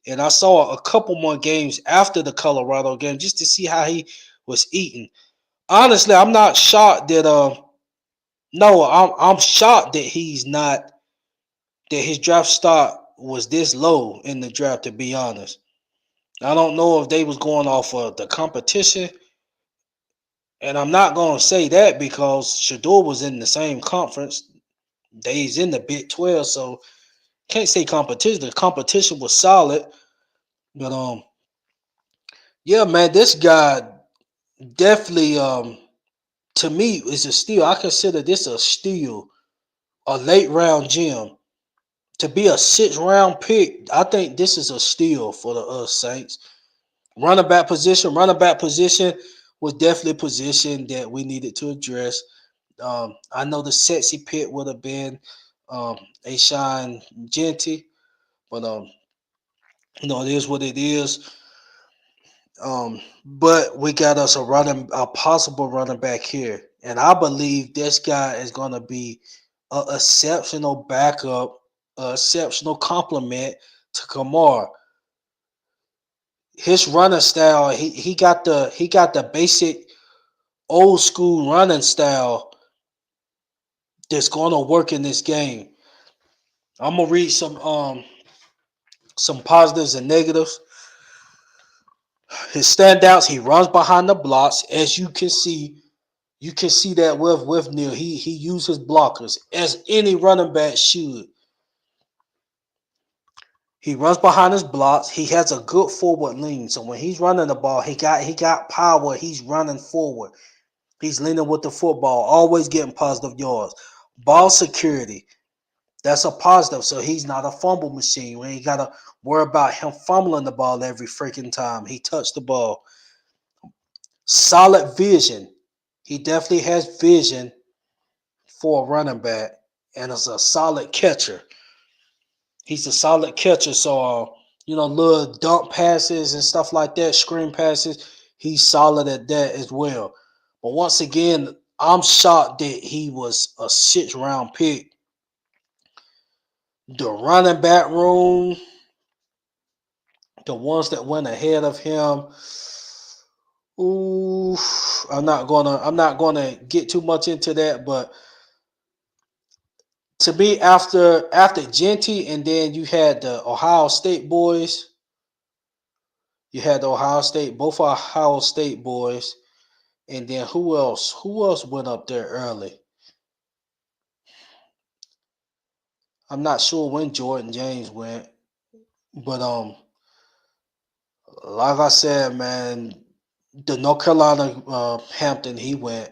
[SPEAKER 1] and I saw a couple more games after the Colorado game just to see how he was eating. Honestly, I'm not shocked that no, I'm shocked that he's not that his draft stock was this low in the draft, to be honest. I don't know if they was going off of the competition, and I'm not going to say that because Shador was in the same conference. They's in the Big 12, so can't say competition. The competition was solid, but yeah, man, this guy definitely to me is a steal. I consider this a steal, a late round gem. To be a 6th round pick, I think this is a steal for the Saints. Running back position was definitely a position that we needed to address. I know the sexy pick would have been Ashawn Genty, but it is what it is. But we got us a possible running back here, and I believe this guy is going to be an exceptional backup, an exceptional complement to Kamar. His running style, he got the basic old school running style that's going to work in this game. I'm gonna read some positives and negatives. His standouts: he runs behind the blocks, as you can see. You can see that with Neil. He uses blockers as any running back should. He runs behind his blocks. He has a good forward lean. So when he's running the ball, he got power. He's running forward. He's leaning with the football, always getting positive yards. Ball security. That's a positive. So he's not a fumble machine. We ain't gotta worry about him fumbling the ball every freaking time he touched the ball. Solid vision. He definitely has vision for a running back and is a solid catcher. He's a solid catcher. So, little dump passes and stuff like that, screen passes, he's solid at that as well. But once again, I'm shocked that he was a 6th round pick. The running back room, the ones that went ahead of him, ooh, I'm not gonna get too much into that, but to me, after Genty, and then you had the Ohio State boys. You had the both Ohio State boys, and then who else? Who else went up there early? I'm not sure when Jordan James went, but like I said, man, the North Carolina Hampton he went,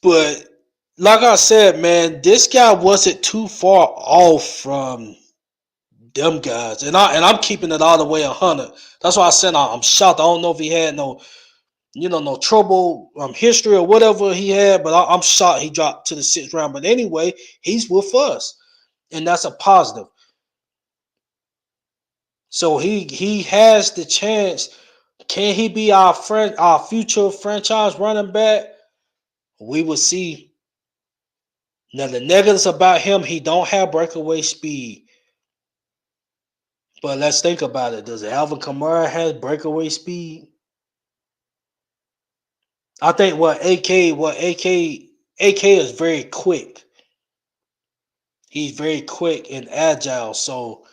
[SPEAKER 1] but like I said, man, this guy wasn't too far off from them guys, and I'm keeping it all the way 100. That's why I said I'm shocked. I don't know if he had no trouble history or whatever he had, but I'm shocked he dropped to the 6th round. But anyway, he's with us, and that's a positive. So he has the chance. Can he be our future franchise running back? We will see. Now the negatives about him, he don't have breakaway speed. But let's think about it. Does Alvin Kamara have breakaway speed? I think AK is very quick. He's very quick and agile, so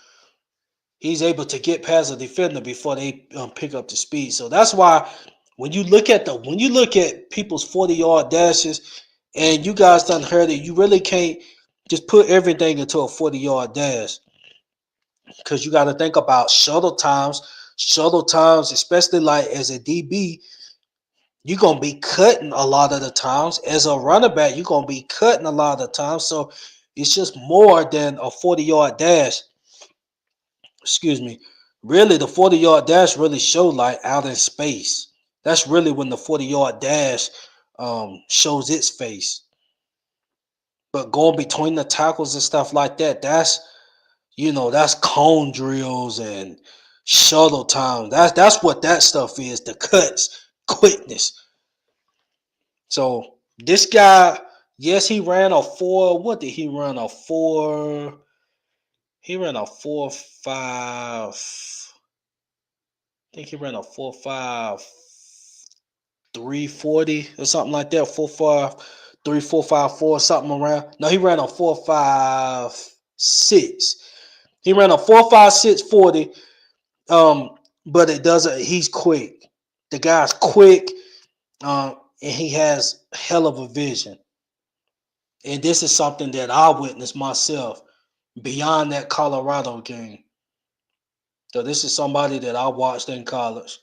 [SPEAKER 1] he's able to get past a defender before they pick up the speed. So that's why when you look at people's 40-yard dashes, and you guys done heard it, you really can't just put everything into a 40-yard dash because you got to think about shuttle times. Shuttle times, especially like as a DB, you're gonna be cutting a lot of the times. As a running back, you're gonna be cutting a lot of the times. So it's just more than a 40-yard dash. Excuse me. Really, the 40-yard dash really show like out in space. That's really when the 40-yard dash shows its face. But going between the tackles and stuff like that, that's cone drills and shuttle time. That's what that stuff is. The cuts, quickness. So this guy, yes, he ran a four. What did he run a four? He ran a 4.5. I think he ran a 4.5 340 or something like that. 4.5 3.454 something around. No, he ran a 4.56. He ran a 4.56 40. But it doesn't. He's quick. The guy's quick. And he has hell of a vision. And this is something that I witnessed myself beyond that Colorado game. So this is somebody that I watched in college.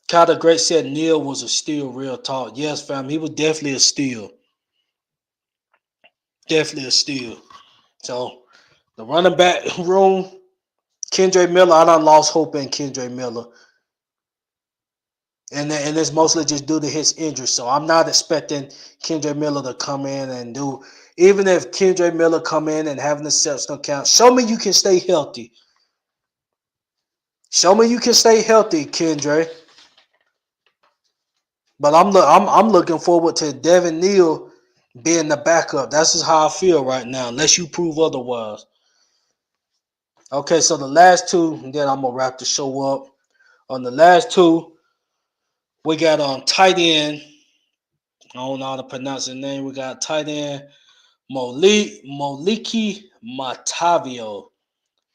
[SPEAKER 1] Kind of great said Neil was a steal, real talk. Yes, fam, he was definitely a steal. Definitely a steal. So the running back room, Kendre Miller, I done lost hope in Kendre Miller. And it's mostly just due to his injury. So I'm not expecting Kendre Miller to come in and do, even if Kendre Miller come in and have an exceptional count, show me you can stay healthy. Show me you can stay healthy, Kendre. But I'm looking forward to Devin Neal being the backup. That's just how I feel right now, unless you prove otherwise. Okay, so the last two, and then I'm gonna wrap the show up. On the last two, we got on tight end. I don't know how to pronounce his name. We got tight end Moliki Matavio.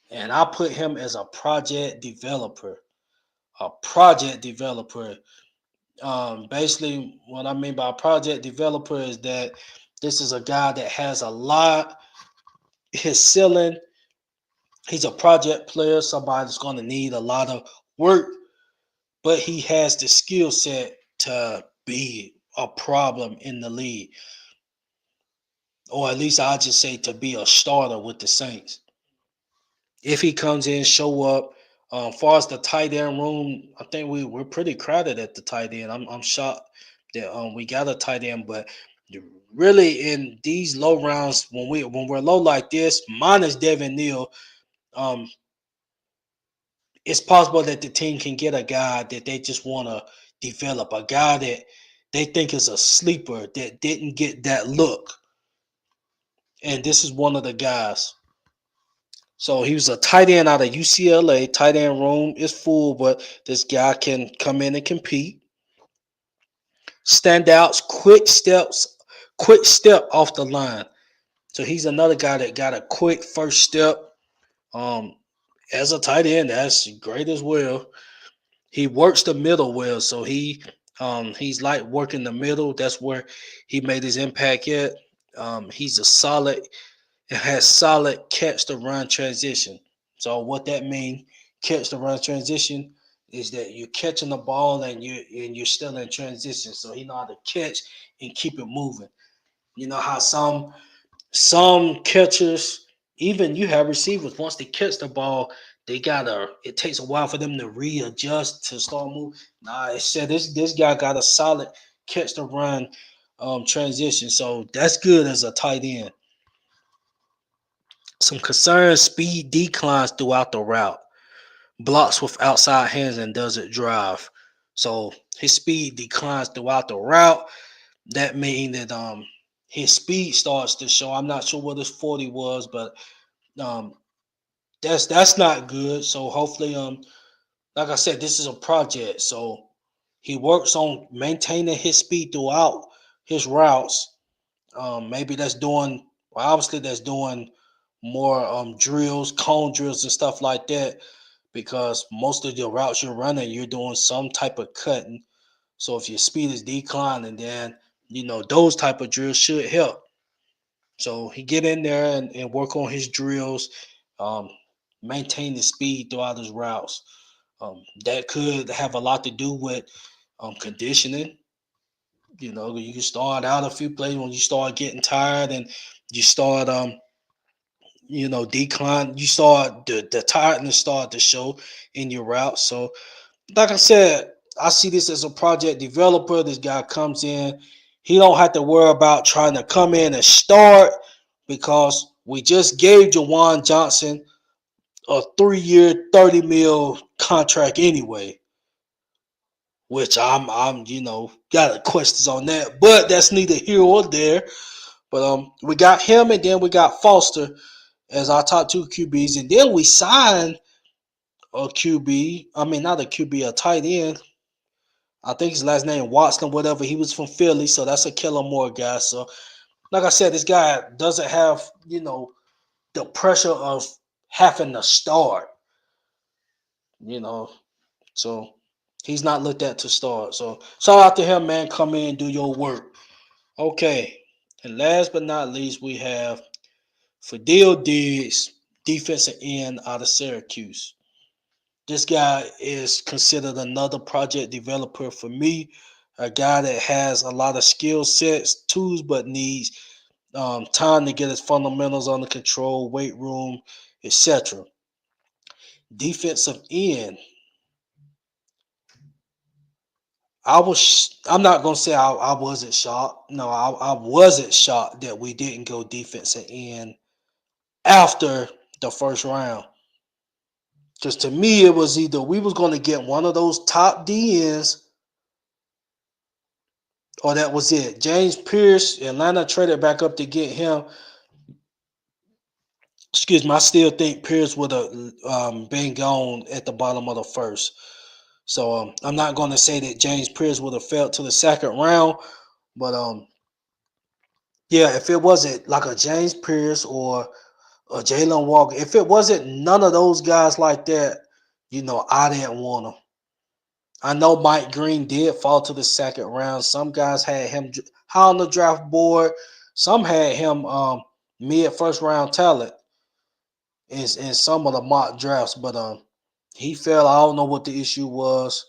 [SPEAKER 1] And I put him as a project developer. A project developer. Basically, what I mean by project developer is that this is a guy that has a lot. His ceiling, he's a project player, somebody that's going to need a lot of work, but he has the skill set to be a problem in the league. Or at least I'll just say to be a starter with the Saints. If he comes in, show up. Far as the tight end room, I think we're pretty crowded at the tight end. I'm shocked that we got a tight end, but really in these low rounds, when we're low like this, minus Devin Neal, um, it's possible that the team can get a guy that they just want to develop, a guy that they think is a sleeper that didn't get that look, and this is one of the guys. So he was a tight end out of UCLA. Tight end room is full, but this guy can come in and compete. Standouts, quick step off the line. So he's another guy that got a quick first step. Um, as a tight end, that's great as well. He works the middle well, so he's like working the middle. That's where he made his impact at. He's a solid. It has solid catch the run transition. So what that means, catch the run transition, is that you're catching the ball and you're still in transition. So he know how to catch and keep it moving. You know how some catchers, even you have receivers, once they catch the ball, it takes a while for them to readjust to start moving. Nah, it said this guy got a solid catch the run transition. So that's good as a tight end. Some concerned speed declines throughout the route. Blocks with outside hands and doesn't drive. So his speed declines throughout the route. That means that his speed starts to show. I'm not sure what his 40 was, but um that's not good. So hopefully like I said, this is a project. So he works on maintaining his speed throughout his routes. Maybe that's doing, well, obviously that's doing more drills, cone drills and stuff like that, because most of the routes you're running, you're doing some type of cutting. So if your speed is declining, then those type of drills should help. So he get in there and work on his drills, um, maintain the speed throughout his routes. That could have a lot to do with conditioning. You can start out a few plays when you start getting tired and you start decline. You start the tiredness start to show in your route. So like I said, I see this as a project developer. This guy comes in. He don't have to worry about trying to come in and start, because we just gave Jawan Johnson a 3-year, 30 mil contract anyway, which I'm got questions on that, but that's neither here or there. But we got him, and then we got Foster as our top two QBs, and then we signed a QB. I mean, not a QB, a tight end. I think his last name Watson, whatever. He was from Philly, so that's a Killer Moore guy. So, like I said, this guy doesn't have the pressure of having to start. You know, so he's not looked at to start. So shout out to him, man. Come in, do your work. Okay, and last but not least, we have Fadil Diggs, defensive end out of Syracuse. This guy is considered another project developer for me. A guy that has a lot of skill sets, tools, but needs time to get his fundamentals under control, weight room, etc. Defensive end. I'm not gonna say I wasn't shocked. No, I wasn't shocked that we didn't go defensive end after the first round. Because to me, it was either we was gonna get one of those top DNs or that was it. James Pierce, Atlanta traded back up to get him. Excuse me, I still think Pierce would have been gone at the bottom of the first. So I'm not going to say that James Pierce would have fell to the second round, but yeah, if it wasn't like a James Pierce or a Jalen Walker, if it wasn't none of those guys like that, I didn't want him. I know Mike Green did fall to the second round. Some guys had him high on the draft board. Some had him mid first round talent in some of the mock drafts, but he fell. I don't know what the issue was.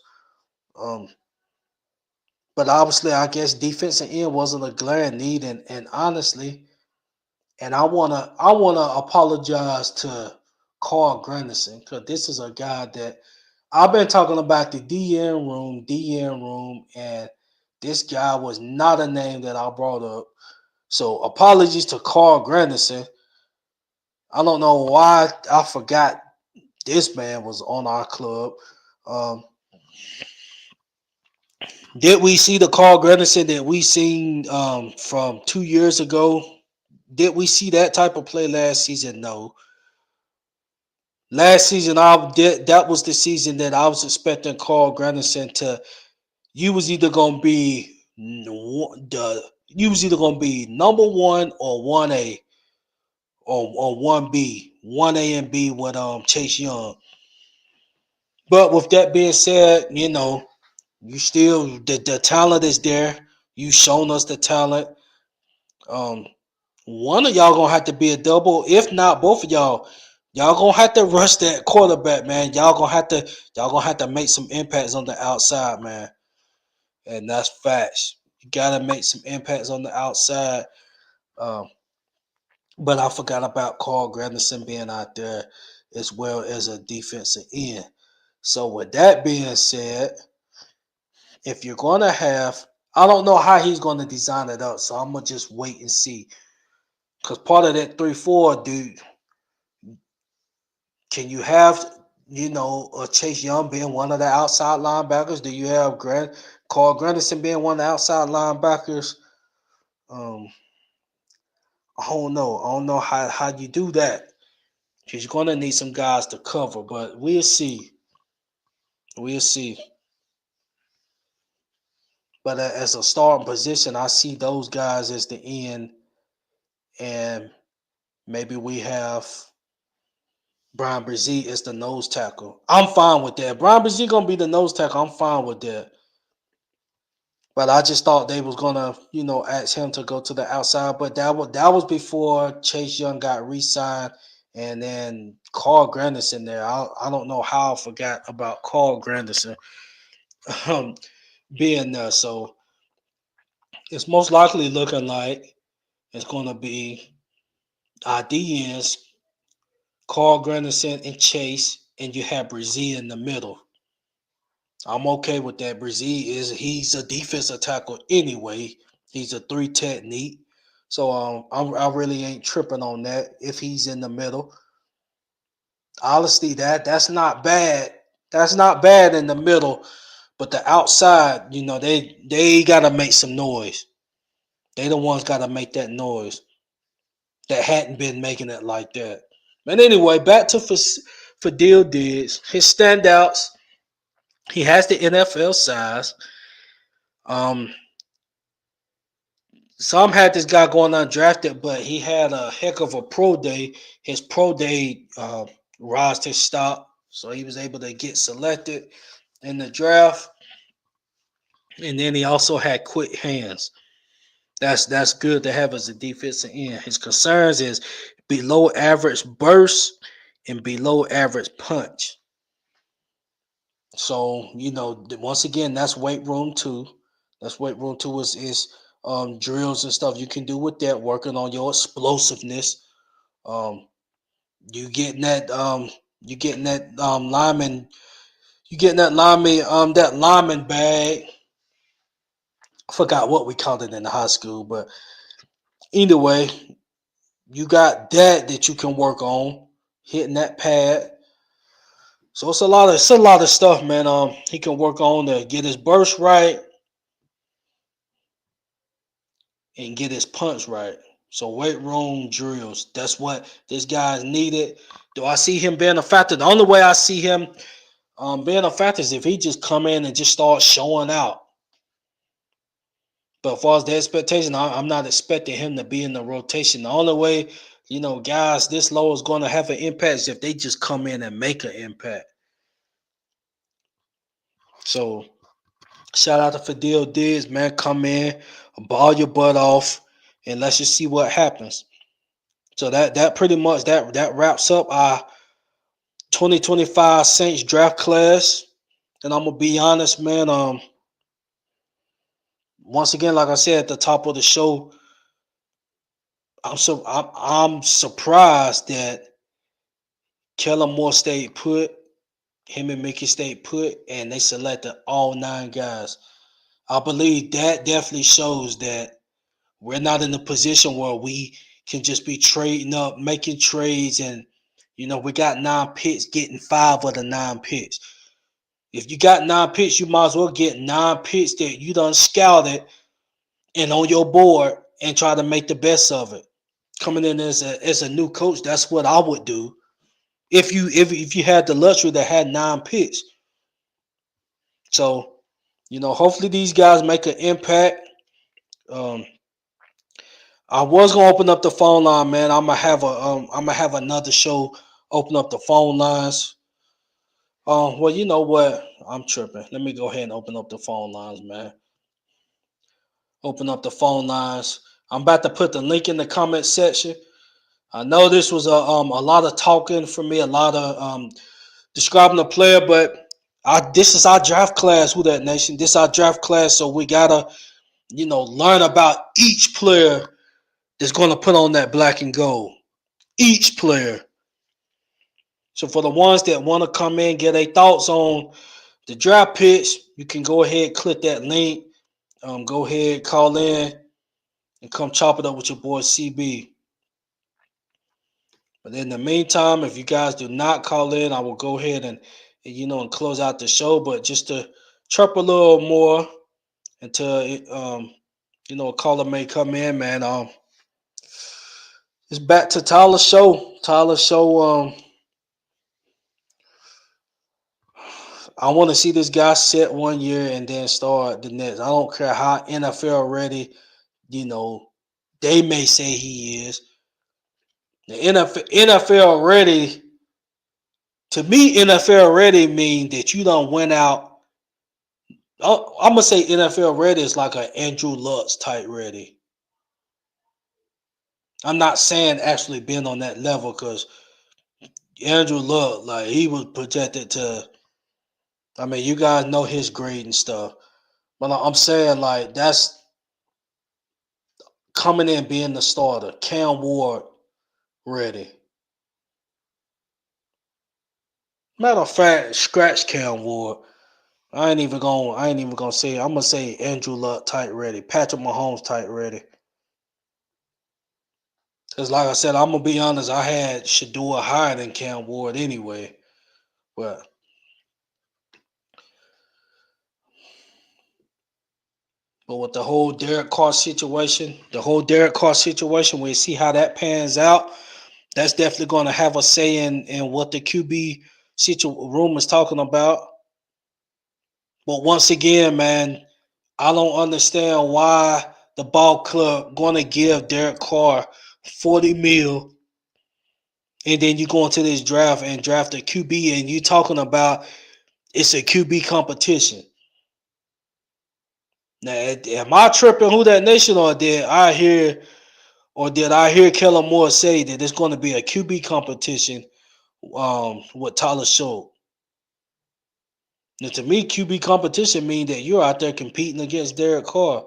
[SPEAKER 1] Um, but obviously, I guess defensive end wasn't a glaring need, and honestly, and I wanna apologize to Carl Granderson because this is a guy that I've been talking about the DN room, and this guy was not a name that I brought up. So apologies to Carl Granderson. I don't know why I forgot this man was on our club. Um, did we see the Carl Granderson that we seen from 2 years ago? Did we see that type of play last season? No. Last season, I did. That was the season that I was expecting Carl Granderson to. You was either gonna be the. You was either gonna be number one or 1A or 1B, 1A and B with Chase Young. But with that being said, you still the talent is there. You shown us the talent. Um, one of y'all gonna have to be a double, if not both of y'all. Y'all gonna have to rush that quarterback, man. Y'all gonna have to make some impacts on the outside, man. And that's facts. You gotta make some impacts on the outside. Um, but I forgot about Carl Granderson being out there as well as a defensive end. So with that being said, if you're gonna have, I don't know how he's gonna design it up, so I'm gonna just wait and see. Cause part of that 3-4, dude, can you have a Chase Young being one of the outside linebackers? Do you have Carl Granderson being one of the outside linebackers? Um, I don't know. I don't know how you do that. Cause you're gonna need some guys to cover, but we'll see. We'll see. But as a starting position, I see those guys as the end, and maybe we have Brian Brzee as the nose tackle. I'm fine with that. Brian Brzee gonna be the nose tackle. I'm fine with that. But I just thought they was gonna, ask him to go to the outside. But that was before Chase Young got re-signed, and then Carl Granderson there. I don't know how I forgot about Carl Granderson um, being there. So it's most likely looking like it's gonna be our DNs, Carl Granderson and Chase, and you have Brzee in the middle. I'm okay with that. He's a defensive tackle anyway. He's a three technique. So I really ain't tripping on that if he's in the middle. Honestly, that's not bad. That's not bad in the middle, but the outside, they gotta make some noise. They the ones gotta make that noise that hadn't been making it like that. But anyway, back to Fadil Diggs. His standouts. He has the NFL size. Um, some had this guy going undrafted, but he had a heck of a pro day. His pro day rised his stock, so he was able to get selected in the draft. And then he also had quick hands. That's good to have as a defensive end. His concerns is below average burst and below average punch. So once again, that's weight room too. That's weight room too is drills and stuff you can do with that, working on your explosiveness. Um, you getting that you getting that lineman you getting that lineman bag. I forgot what we called it in the high school, but either way, you got that you can work on hitting that pad. So it's a lot of stuff, man. He can work on to get his burst right and get his punch right. So weight room drills. That's what this guy's needed. Do I see him being a factor? The only way I see him being a factor is if he just come in and just start showing out. But as far as the expectation, I'm not expecting him to be in the rotation. The only way, guys this low is going to have an impact is if they just come in and make an impact. So shout out to Fidel Diggs, man. Come in, ball your butt off, and let's just see what happens. So that pretty much that wraps up our 2025 Saints draft class. And I'm gonna be honest, man. Once again, like I said at the top of the show, I'm surprised that Kellen Moore stayed put. Him and Mickey stayed put, and they selected all 9 guys. I believe that definitely shows that we're not in a position where we can just be trading up, making trades, and we got 9 picks, getting 5 of the 9 picks. If you got 9 picks, you might as well get 9 picks that you done scouted and on your board and try to make the best of it. Coming in as a new coach, that's what I would do. If you had the luxury that had 9 picks. So, hopefully these guys make an impact. Um, I was gonna open up the phone line, man. I'm gonna have another show open up the phone lines. Well, you know what? I'm tripping. Let me go ahead and open up the phone lines, man. Open up the phone lines. I'm about to put the link in the comment section. I know this was a lot of talking for me, a lot of describing the player, but this is our draft class. Who that nation? This is our draft class, so we gotta learn about each player that's gonna put on that black and gold. Each player. So for the ones that want to come in, get their thoughts on the draft picks, you can go ahead, click that link. Go ahead, call in, and come chop it up with your boy CB. But in the meantime, if you guys do not call in, I will go ahead and close out the show. But just to chirp a little more until a caller may come in, man. It's back to Tyler's show. Tyler's show. I want to see this guy set one year and then start the next. I don't care how NFL ready, they may say he is. The NFL ready, to me, NFL ready means that you don't went out. I'm gonna say NFL ready is like an Andrew Luck type ready. I'm not saying actually being on that level because Andrew Luck, like he was projected to. I mean, you guys know his grade and stuff, but I'm saying like that's coming in being the starter. Cam Ward ready. Matter of fact, scratch Cam Ward. I ain't even gonna say it. I'm gonna say Andrew Luck tight ready. Patrick Mahomes tight ready. Cause like I said, I'm gonna be honest, I had Shadua higher than Cam Ward anyway. But with the whole Derek Carr situation, we see how that pans out. That's definitely gonna have a say in what the QB room is talking about. But once again, man, I don't understand why the ball club gonna give Derek Carr 40 mil, and then you go into this draft and draft a QB, and you talking about it's a QB competition. Now, am I tripping? Who that nation, or did I hear Kellen Moore say that it's going to be a QB competition with Tyler Show? Now, to me, QB competition means that you're out there competing against Derek Carr.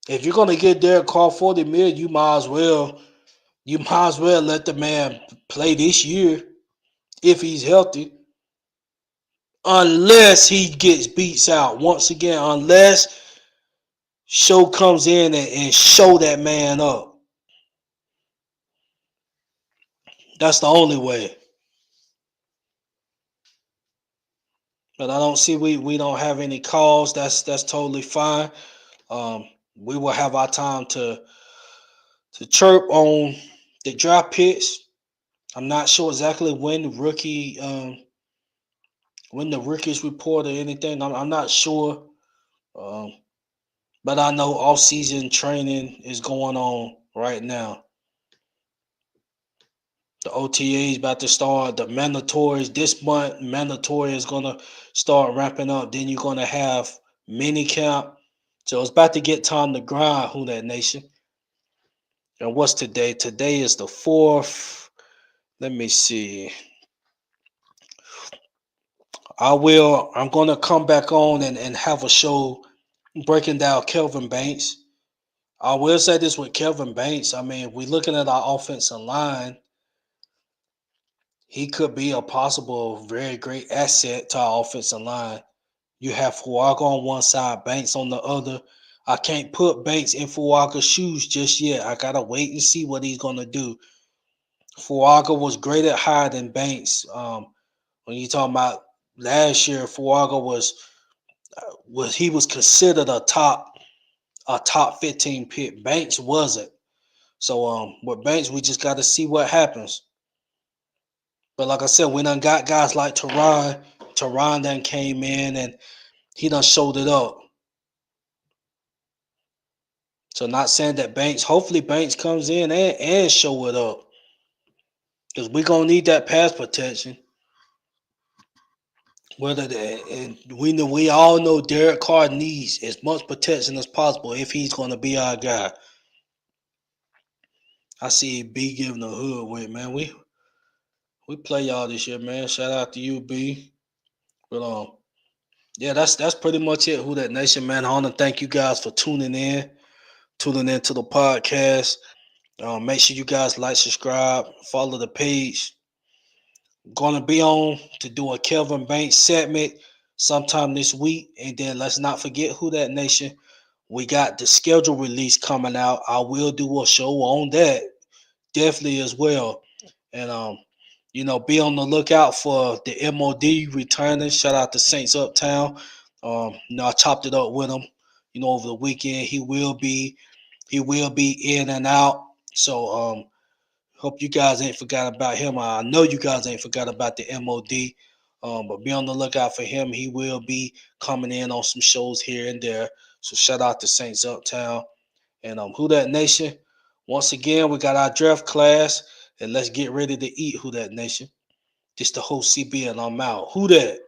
[SPEAKER 1] If you're going to get Derek Carr 40 million, you might as well let the man play this year if he's healthy. Unless he gets beats out once again, unless Show comes in and show that man up. That's the only way. But I don't see we don't have any calls. That's totally fine. Um, we will have our time to chirp on the draft picks. I'm not sure exactly when the rookies report or anything. I'm not sure, um, but I know off season training is going on right now. The OTA is about to start. The mandatories this month, mandatory is gonna start ramping up. Then you're gonna have mini camp. So it's about to get time to grind, Who That Nation. And what's today? Today is the 4th. Let me see. I'm gonna come back on and have a show breaking down Kelvin Banks. I will say this with Kelvin Banks. I mean, we're looking at our offensive line. He could be a possible very great asset to our offensive line. You have Fuaga on one side, Banks on the other. I can't put Banks in Fuaga's shoes just yet. I gotta wait and see what he's gonna do. Fuaga was graded higher than Banks. When you talking about last year, Fuaga was considered a top 15 pick. Banks wasn't. So with Banks, we just got to see what happens. But like I said, we done got guys like Teron. Teron then came in and he done showed it up. So not saying that Banks, hopefully Banks comes in and show it up. Because we're gonna need that pass protection. And we all know Derek Carr needs as much protection as possible if he's gonna be our guy. I see B giving the hood with man. We play y'all this year, man. Shout out to you, B. But yeah, that's pretty much it. Who That Nation, man. I want to thank you guys for tuning in to the podcast. Make sure you guys like, subscribe, follow the page. Gonna be on to do a Kelvin Banks segment sometime this week, and then let's not forget Who That Nation. We got the schedule release coming out. I will do a show on that definitely as well, and be on the lookout for the MOD returning. Shout out to Saints Uptown. I chopped it up with him. Over the weekend he will be in and out. So hope you guys ain't forgot about him. I know you guys ain't forgot about the MOD. But be on the lookout for him. He will be coming in on some shows here and there. So shout out to Saints Uptown and Who That Nation. Once again, we got our draft class, and let's get ready to eat Who That Nation. This the whole CB, and I'm out. Who that?